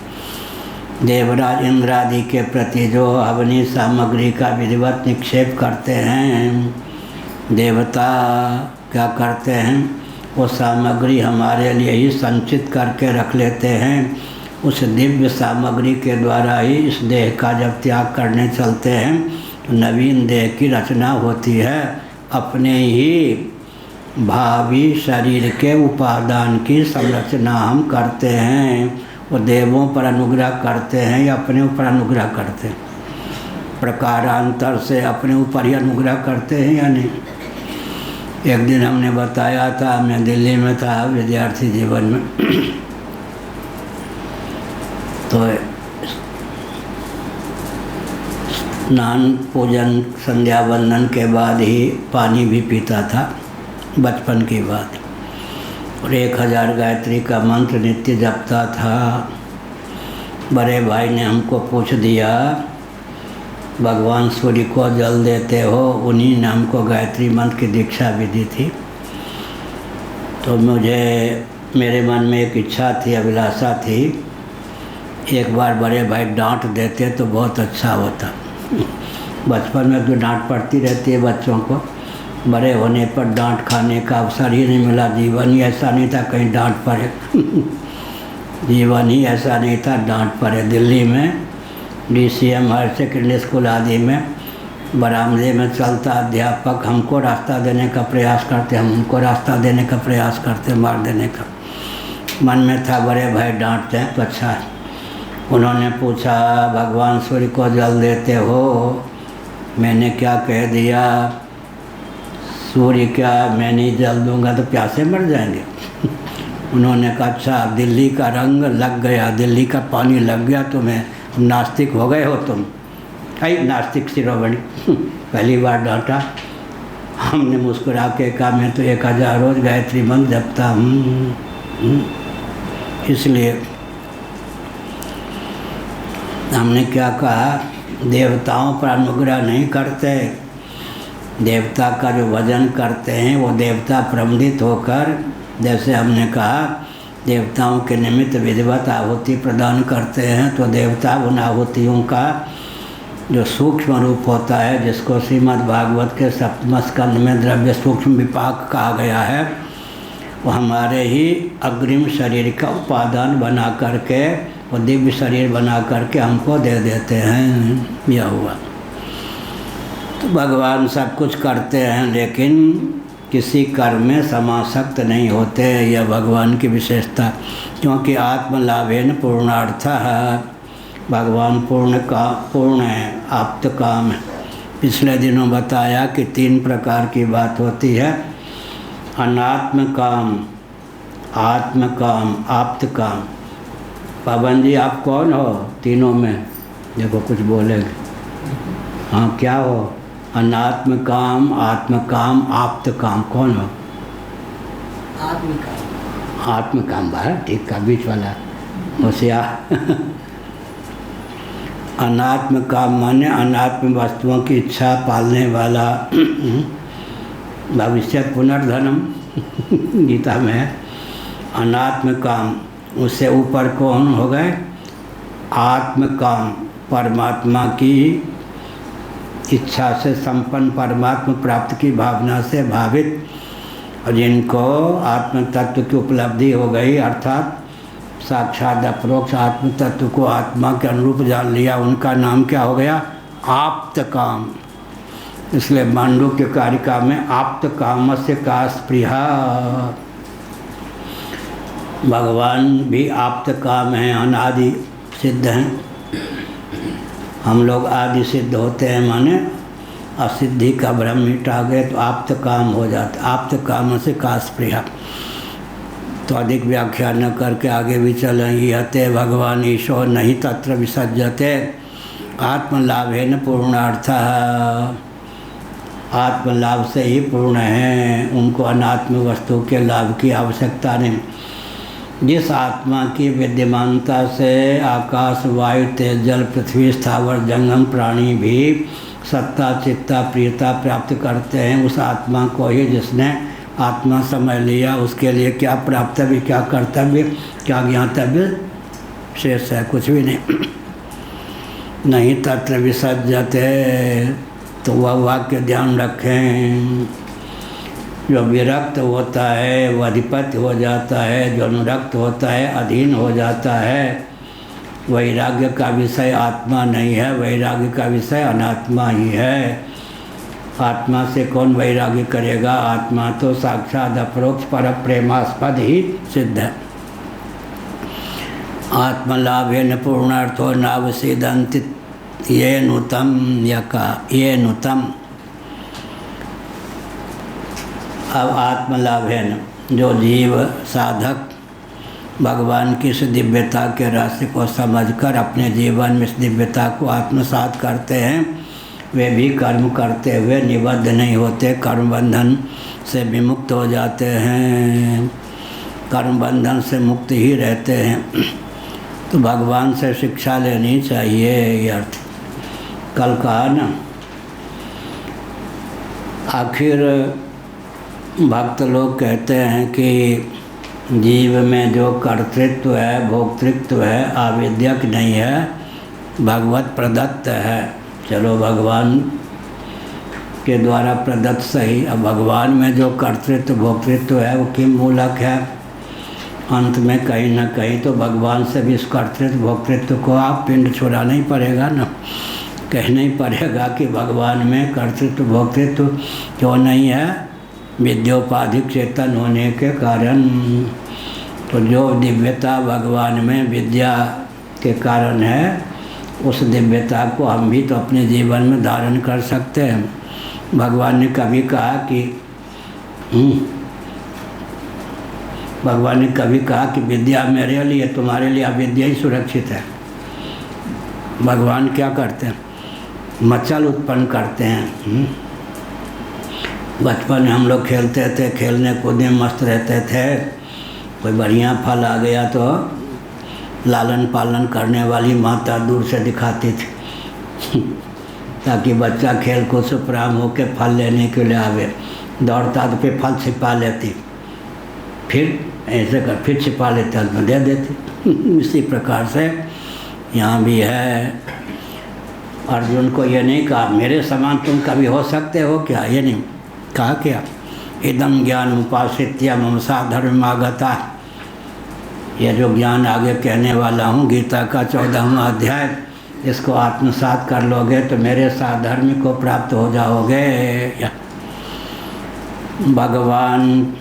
देवराज इंद्र आदि के प्रति जो हवनी सामग्री का विधिवत निक्षेप करते हैं, देवता क्या करते हैं, वो सामग्री हमारे लिए ही संचित करके रख लेते हैं। उस दिव्य सामग्री के द्वारा ही इस देह का जब त्याग करने चलते हैं तो नवीन देह की रचना होती है। अपने ही भावी शरीर के उपादान की संरचना हम करते हैं। वो देवों पर अनुग्रह करते हैं या अपने ऊपर अनुग्रह करते हैं। प्रकारांतर से अपने ऊपर ही अनुग्रह करते हैं या नहीं। एक दिन हमने बताया था, मैं दिल्ली में था विद्यार्थी जीवन में, तो स्नान पूजन संध्या वंदन के बाद ही पानी भी पीता था बचपन की बात, और 1000 गायत्री का मंत्र नित्य जपता था। बड़े भाई ने हमको पूछ दिया, भगवान सूर्य को जल देते हो, उन्हीं ने हमको गायत्री मंत्र की दीक्षा भी दी थी। तो मेरे मन में एक इच्छा थी, अभिलाषा थी, एक बार बड़े भाई डांट देते तो बहुत अच्छा होता। बचपन में तो डांट पड़ती रहती है बच्चों को, बड़े होने पर डांट खाने का अवसर ही नहीं मिला। जीवन ही ऐसा नहीं था कहीं डांट पड़े जीवन ही ऐसा नहीं था डांट पड़े। दिल्ली में DCM हायर सेकेंडरी स्कूल आदि में बरामदे में चलता अध्यापक हमको रास्ता देने का प्रयास करते, हम उनको रास्ता देने का प्रयास करते, मार देने का। मन में था बड़े भाई डांटते हैं तो अच्छा है। उन्होंने पूछा, भगवान सूर्य को जल देते हो? मैंने क्या कह दिया, सूर्य क्या, मैं नहीं जल दूंगा तो प्यासे मर जाएंगे। उन्होंने कहा अच्छा, दिल्ली का रंग लग गया, दिल्ली का पानी लग गया तुम्हें, नास्तिक हो गए हो तुम। आई नास्तिक शिरोमणि पहली बार डांटा। हमने मुस्कुरा के कहा मैं तो 1000 रोज गायत्री मंत्र जपता हूँ। इसलिए हमने क्या कहा, देवताओं पर अनुग्रह नहीं करते, देवता का जो भजन करते हैं वो देवता प्रबंधित होकर, जैसे हमने कहा देवताओं के निमित्त विधिवत आहुति प्रदान करते हैं, तो देवता उन आहुतियों का जो सूक्ष्म रूप होता है, जिसको श्रीमद् भागवत के 7वें स्कंद में द्रव्य सूक्ष्म विपाक कहा गया है, वो हमारे ही अग्रिम शरीर का उपादान बना करके, वो दिव्य शरीर बना करके हमको दे देते हैं। यह हुआ। तो भगवान सब कुछ करते हैं लेकिन किसी कर्म में समासक्त नहीं होते, यह भगवान की विशेषता। क्योंकि आत्मलाभेन पूर्णार्थ है, भगवान पूर्ण है, आप्त काम है। पिछले दिनों बताया कि 3 प्रकार की बात होती है, अनात्म काम, आत्म काम, आप्त काम। पावन जी आप कौन हो तीनों में? देखो कुछ बोलेंगे। हाँ क्या हो? अनात्म काम, आत्म काम, आप्त काम। कौन हो? आत्म काम बाहर ठीक का बीच वाला होशियार। अनात्म काम माने अनात्म वस्तुओं की इच्छा पालने वाला। भविष्य पुनर्धनम गीता में है। अनात्म काम, उससे ऊपर कौन हो गए? आत्म काम, परमात्मा की इच्छा से संपन्न, परमात्मा प्राप्ति की भावना से भावित, और जिनको आत्म तत्व की उपलब्धि हो गई, अर्थात साक्षात अपरोक्ष आत्म तत्व को आत्मा के अनुरूप जान लिया, उनका नाम क्या हो गया? आप्त काम। इसलिए मांडुक्य कारिका में आप्त कामस्य का स्पृहा। भगवान भी आप्त काम हैं, अनादि सिद्ध हैं। हम लोग आदि सिद्ध होते हैं, माने असिद्धि का भ्रम मिटा गए तो आप्त काम हो जाता। आप्त काम से का स्पृहा। तो अधिक व्याख्या न करके आगे भी चलें। यते भगवान ईश्वर नहीं तत्र विसज्जते, आत्मलाभेन पूर्णार्थ। आत्मलाभ से ही पूर्ण है, उनको अनात्म वस्तु के लाभ की आवश्यकता नहीं। जिस आत्मा की विद्यमानता से आकाश, वायु, तेज, जल, पृथ्वी, स्थावर, जंगम प्राणी भी सत्ता, चित्ता, प्रियता प्राप्त करते हैं, उस आत्मा को ही जिसने आत्मा समझ लिया, उसके लिए क्या प्राप्तव्य, क्या कर्तव्य, क्या ज्ञातव्य शेष है? कुछ भी नहीं। नहीं तत्र विसज्जते, तो वह वाक्य ध्यान रखें। जो विरक्त होता है वह अधिपति हो जाता है, जो अनुरक्त होता है अधीन हो जाता है। वैराग्य का विषय आत्मा नहीं है, वैराग्य का विषय अनात्मा ही है। आत्मा से कौन वैराग्य करेगा? आत्मा तो साक्षात अपरोक्ष पर प्रेमास्पद ही सिद्ध है। आत्मलाभेन पूर्णार्थो नावसीदन्ति ये नुतम यका ये नुतम। अब आत्मलाभ है न, जो जीव साधक भगवान की इस दिव्यता के रहस्य को समझकर अपने जीवन में इस दिव्यता को आत्मसात करते हैं, वे भी कर्म करते हुए निबद्ध नहीं होते, कर्म बंधन से विमुक्त हो जाते हैं, कर्म बंधन से मुक्त ही रहते हैं। तो भगवान से शिक्षा लेनी चाहिए, ये अर्थ कल कहा ना। आखिर भक्त लोग कहते हैं कि जीव में जो कर्तृत्व है, भोक्तृत्व है, आविद्यक नहीं है, भगवत प्रदत्त है। चलो भगवान के द्वारा प्रदत्त सही, अब भगवान में जो कर्तृत्व भोक्तृत्व है वो किम मूलक है। अंत में कहीं ना कहीं तो भगवान से भी इस कर्तृत्व भोक्तृत्व को आप पिंड छुड़ाना ही पड़ेगा ना, कहना ही पड़ेगा कि भगवान में कर्तृत्व भोक्तृत्व क्यों नहीं है, विद्योपाधिक चेतन होने के कारण। तो जो दिव्यता भगवान में विद्या के कारण है, उस दिव्यता को हम भी तो अपने जीवन में धारण कर सकते हैं। भगवान ने कभी कहा कि भगवान ने कभी कहा कि विद्या मेरे लिए, तुम्हारे लिए अविद्या ही सुरक्षित है। भगवान क्या करते हैं, मचल उत्पन्न करते हैं। बचपन में हम लोग खेलते थे, खेलने कूदने मस्त रहते थे, कोई बढ़िया फल आ गया तो लालन पालन करने वाली माता दूर से दिखाती थी ताकि बच्चा खेल कूद से प्रारंभ होकर फल लेने के लिए आवे। दौड़ता तो फिर फल छिपा लेती, फिर ऐसे कर फिर छिपा लेते, अंत में दे देती। इसी प्रकार से यहाँ भी है। अर्जुन को ये नहीं कहा मेरे समान तुम कभी हो सकते हो क्या, ये नहीं कहा क्या। इदम ज्ञान उपासित्य ममसा धर्मागता, ये जो ज्ञान आगे कहने वाला हूँ गीता का 14वां अध्याय, इसको आत्मसात कर लोगे तो मेरे साथ धर्म को प्राप्त हो जाओगे। भगवान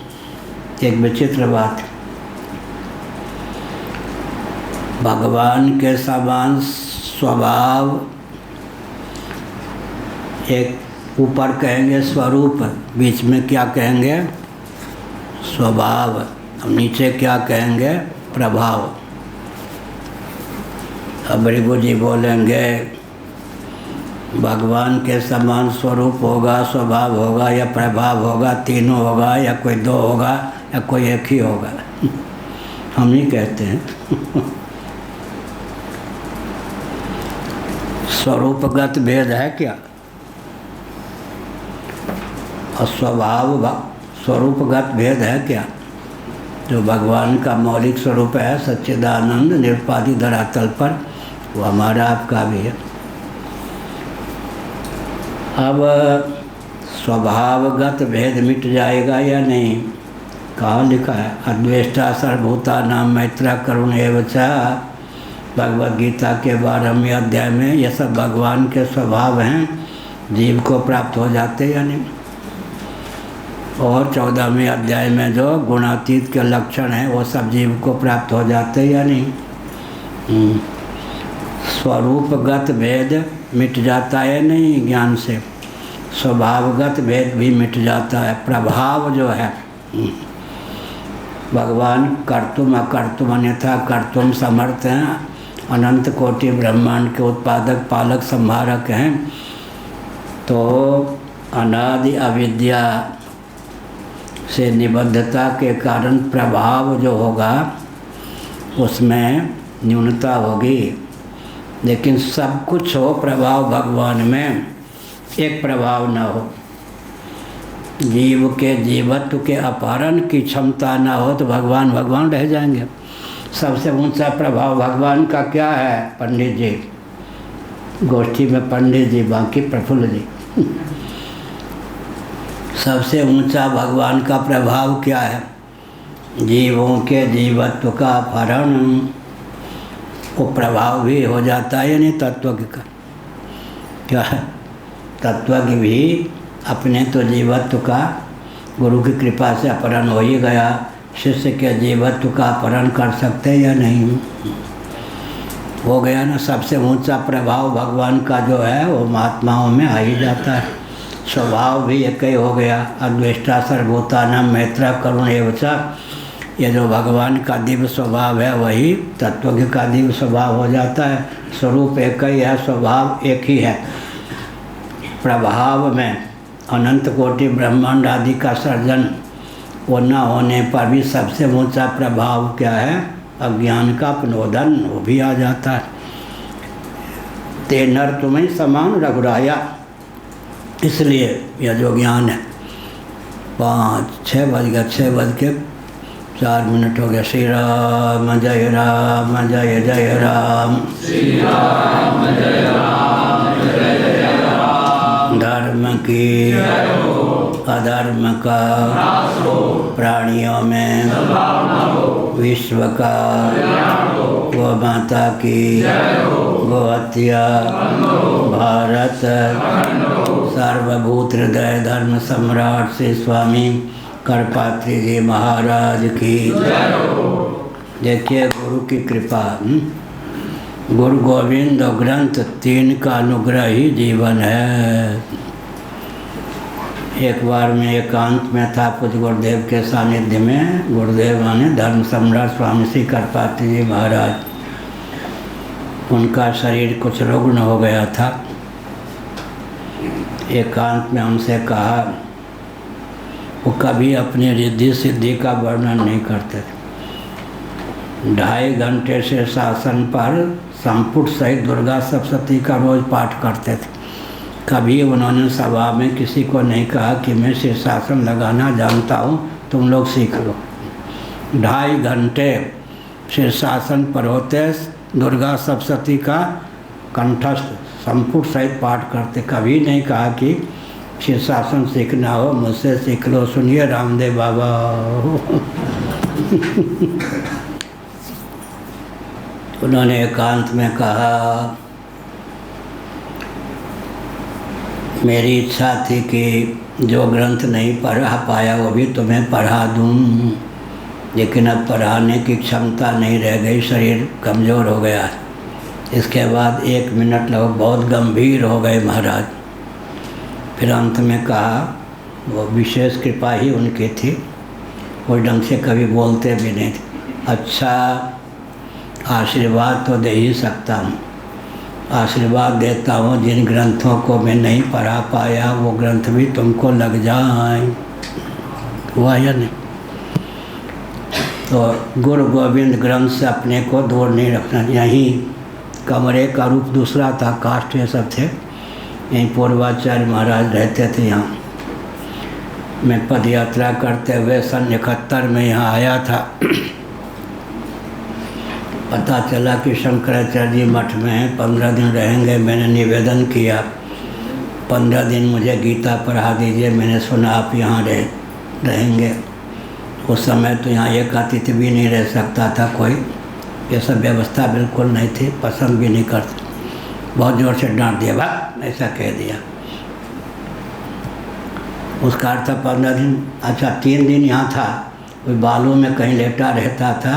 एक विचित्र बात, भगवान के समान स्वभाव, एक ऊपर कहेंगे स्वरूप, बीच में क्या कहेंगे स्वभाव, अब नीचे क्या कहेंगे प्रभाव। अब ऋभु जी बोलेंगे भगवान के समान स्वरूप होगा, स्वभाव होगा या प्रभाव होगा, तीनों होगा या कोई दो होगा या कोई एक ही होगा। हम ही कहते हैं स्वरूपगत भेद है क्या, और स्वरूपगत भेद है क्या। जो भगवान का मौलिक स्वरूप है सच्चिदानंद निरुपाधि धरातल पर, वो हमारा आपका भी है। अब स्वभावगत भेद मिट जाएगा या नहीं, कहाँ लिखा है अद्वेष्टा सर्वभूता नाम मैत्रा करुण एव च, भगवद गीता के 12वें अध्याय में ये सब भगवान के स्वभाव हैं, जीव को प्राप्त हो जाते या नहीं। और 14वें अध्याय में जो गुणातीत के लक्षण हैं वो सब जीव को प्राप्त हो जाते या नहीं। स्वरूपगत भेद मिट जाता है नहीं ज्ञान से, स्वभावगत भेद भी मिट जाता है। प्रभाव जो है भगवान कर्तुम अकर्तुम अन्यथा कर्तुम समर्थ हैं, अनंत कोटि ब्रह्मांड के उत्पादक पालक संहारक हैं। तो अनादि अविद्या से निबद्धता के कारण प्रभाव जो होगा उसमें न्यूनता होगी, लेकिन सब कुछ हो प्रभाव भगवान में, एक प्रभाव न हो। जीव के जीवत्व के अपहरण की क्षमता न हो तो भगवान भगवान रह जाएंगे। सबसे ऊंचा प्रभाव भगवान का क्या है, पंडित जी, गोष्ठी में पंडित जी, बाकी प्रफुल्ल जी। सबसे ऊंचा भगवान का प्रभाव क्या है, जीवों के जीवत्व का अपहरण। वो प्रभाव भी हो जाता है यानी तत्वज्ञ का, क्या है तत्वज्ञ भी अपने तो जीवत्व का गुरु की कृपा से अपहरण हो ही गया, शिष्य के जीवत्व का अपहरण कर सकते या नहीं। हो गया ना। सबसे ऊंचा प्रभाव भगवान का जो है वो महात्माओं में आ ही जाता है। स्वभाव भी एक ही हो गया, अद्वेष्टा सर्वभूतानां मैत्र करुण एव च। ये जो भगवान का दिव्य स्वभाव है वही तत्वज्ञ का दिव्य स्वभाव हो जाता है। स्वरूप एक ही है, स्वभाव एक ही है। प्रभाव में अनंत कोटि ब्रह्मांड आदि का सर्जन वो न होने पर भी सबसे ऊंचा प्रभाव क्या है? अज्ञान का पुनोदन, वो भी आ जाता है। ते नर तुम्हें समान रघुराया। इसलिए यह जो ज्ञान है 6 बज गया, 6:04 हो गया। श्री राम जय राम जय जय राम, श्री राम जय राम जय जय राम। धर्म की अधर्म का प्राणियों में विश्व का गो माता की गो हत्या भारत सार्वभूत हृदय धर्म सम्राट श्री स्वामी करपात्री जी महाराज की। देखिए गुरु की कृपा, गुरु गोविंद और ग्रंथ 3 का अनुग्रह ही जीवन है। एक बार मैं एकांत में था पूज्य गुरुदेव के सानिध्य में। गुरुदेव माने धर्म सम्राट स्वामी श्री करपात्री जी महाराज, उनका शरीर कुछ रुग्ण हो गया था। एकांत में उनसे कहा, वो कभी अपनी रिद्धि सिद्धि का वर्णन नहीं करते थे। 2.5 घंटे से शासन पर संपुट सहित दुर्गा सप्तशती का रोज पाठ करते थे। कभी उन्होंने सभा में किसी को नहीं कहा कि मैं शीर्षासन लगाना जानता हूँ, तुम लोग सीख लो। 2.5 घंटे शीर्षासन पर होते दुर्गा सप्तशती का कंठस्थ संपुट सहित पाठ करते। कभी नहीं कहा कि शीर्षासन सीखना हो मुझसे सीख लो। सुनिए रामदेव बाबा उन्होंने एकांत में कहा, मेरी इच्छा थी कि जो ग्रंथ नहीं पढ़ा पाया वो भी तुम्हें पढ़ा दूं, लेकिन अब पढ़ाने की क्षमता नहीं रह गई, शरीर कमज़ोर हो गया। इसके बाद 1 मिनट लोग बहुत गंभीर हो गए महाराज। फिर अंत में कहा, वो विशेष कृपा ही उनकी थी, वो ढंग से कभी बोलते भी नहीं थे। अच्छा आशीर्वाद तो दे ही सकता हूँ, आशीर्वाद देता हूँ जिन ग्रंथों को मैं नहीं पढ़ा पाया वो ग्रंथ भी तुमको लग जाए। हुआ या नहीं? तो गुरु गोविंद ग्रंथ से अपने को दूर नहीं रखना। यहीं कमरे का रूप दूसरा था, काष्ठ ये सब थे। यहीं पूर्वाचार्य महाराज रहते थे। यहाँ मैं पद यात्रा करते हुए सन 71 में यहाँ आया था। पता चला कि शंकराचार्य जी मठ में 15 दिन रहेंगे। मैंने निवेदन किया 15 दिन मुझे गीता पढ़ा दीजिए। मैंने सुना आप यहाँ रहेंगे। उस समय तो यहाँ एक अतिथि भी नहीं रह सकता था कोई, ये सब व्यवस्था बिल्कुल नहीं थी, पसंद भी नहीं करते। बहुत ज़ोर से डांट दिया, भाग, ऐसा कह दिया। उसका अर्थ 15 दिन। अच्छा 3 दिन यहाँ था, कोई बालों में कहीं लेटा रहता था।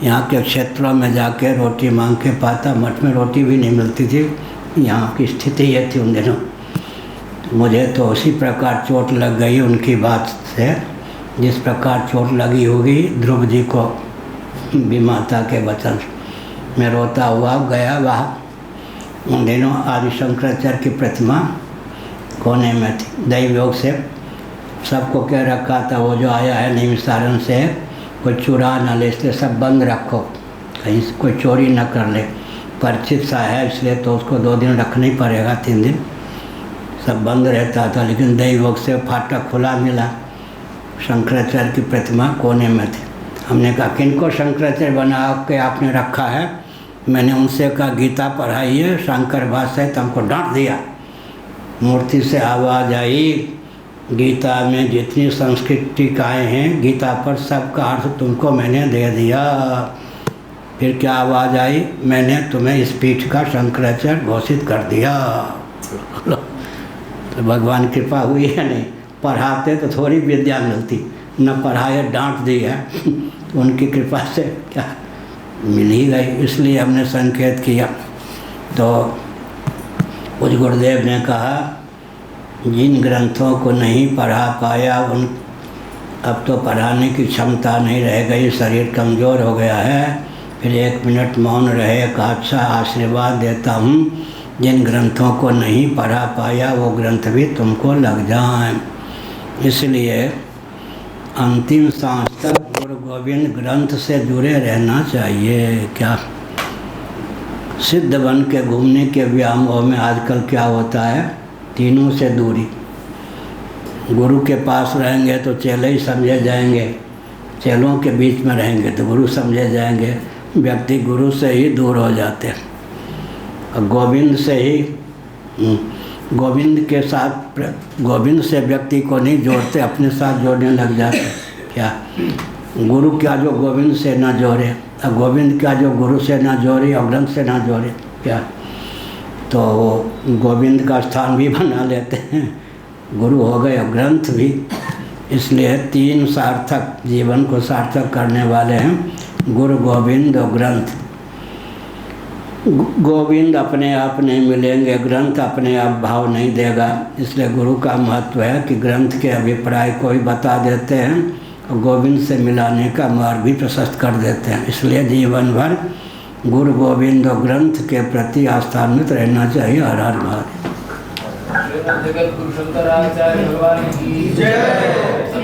यहाँ के क्षेत्रों में जाके रोटी मांग के पाता, मठ में रोटी भी नहीं मिलती थी। यहाँ की स्थिति ये थी उन दिनों। मुझे तो उसी प्रकार चोट लग गई उनकी बात से, जिस प्रकार चोट लगी होगी ध्रुव जी को विमाता के वचन। मैं रोता हुआ गया वहाँ। उन दिनों आदि शंकराचार्य की प्रतिमा कोने में थी। दैव योग से सबको कह रखा था, वो जो आया है निमिषारण से कोई चुरा न ले, इसलिए सब बंद रखो, कहीं कोई चोरी न कर ले। परिचित सा है इसलिए तो उसको 2 दिन रखना ही पड़ेगा, 3 दिन सब बंद रहता था। लेकिन दैवयोग से फाटक खुला मिला। शंकराचार्य की प्रतिमा कोने में थी। हमने कहा किनको शंकराचार्य बना के आपने रखा है? मैंने उनसे कहा गीता पढ़ाई है, शंकर भाष्य तो हमको डांट दिया। मूर्ति से आवाज़ आई, गीता में जितनी संस्कृत टीकाएँ हैं गीता पर सबका अर्थ तुमको मैंने दे दिया। फिर क्या आवाज़ आई, मैंने तुम्हें इस पीठ का शंकराचार्य घोषित कर दिया। तो भगवान कृपा हुई है नहीं, पढ़ाते तो थोड़ी विद्या मिलती, न पढ़ाए डांट दी है। उनकी कृपा से क्या मिल ही गई, इसलिए हमने संकेत किया। तो कुछ गुरुदेव ने कहा जिन ग्रंथों को नहीं पढ़ा पाया उन अब तो पढ़ाने की क्षमता नहीं रह गई, शरीर कमज़ोर हो गया है, फिर 1 मिनट मौन रहे, का अच्छा आशीर्वाद देता हूँ। जिन ग्रंथों को नहीं पढ़ा पाया वो ग्रंथ भी तुमको लग जाएं। इसलिए अंतिम सांस तक गुरु गोविंद ग्रंथ से जुड़े रहना चाहिए। क्या सिद्ध बन के घूमने के व्यामोह में आजकल क्या होता है, तीनों से दूरी। गुरु के पास रहेंगे तो चेले ही समझे जाएंगे, चेलों के बीच में रहेंगे तो गुरु समझे जाएंगे। व्यक्ति गुरु से ही दूर हो जाते हैं और गोविंद से ही गोविंद के साथ गोविंद से व्यक्ति को नहीं जोड़ते, अपने साथ जोड़ने लग जाते। क्या गुरु क्या जो गोविंद से ना जोड़े, और गोविंद क्या जो गुरु से ना जोड़े और ग्रंथ से ना जोड़े। क्या तो गोविंद का स्थान भी बना लेते हैं, गुरु हो गए और ग्रंथ भी। इसलिए 3 सार्थक जीवन को सार्थक करने वाले हैं, गुरु गोविंद और ग्रंथ। गोविंद अपने आप नहीं मिलेंगे, ग्रंथ अपने आप भाव नहीं देगा। इसलिए गुरु का महत्व है कि ग्रंथ के अभिप्राय को ही बता देते हैं और गोविंद से मिलाने का मार्ग भी प्रशस्त कर देते हैं। इसलिए जीवन भर गुरु गोविंद और ग्रंथ के प्रति आस्थान्वित रहना चाहिए। हर हर महादेव। जगत गुरु शंकराचार्य भगवान की जय।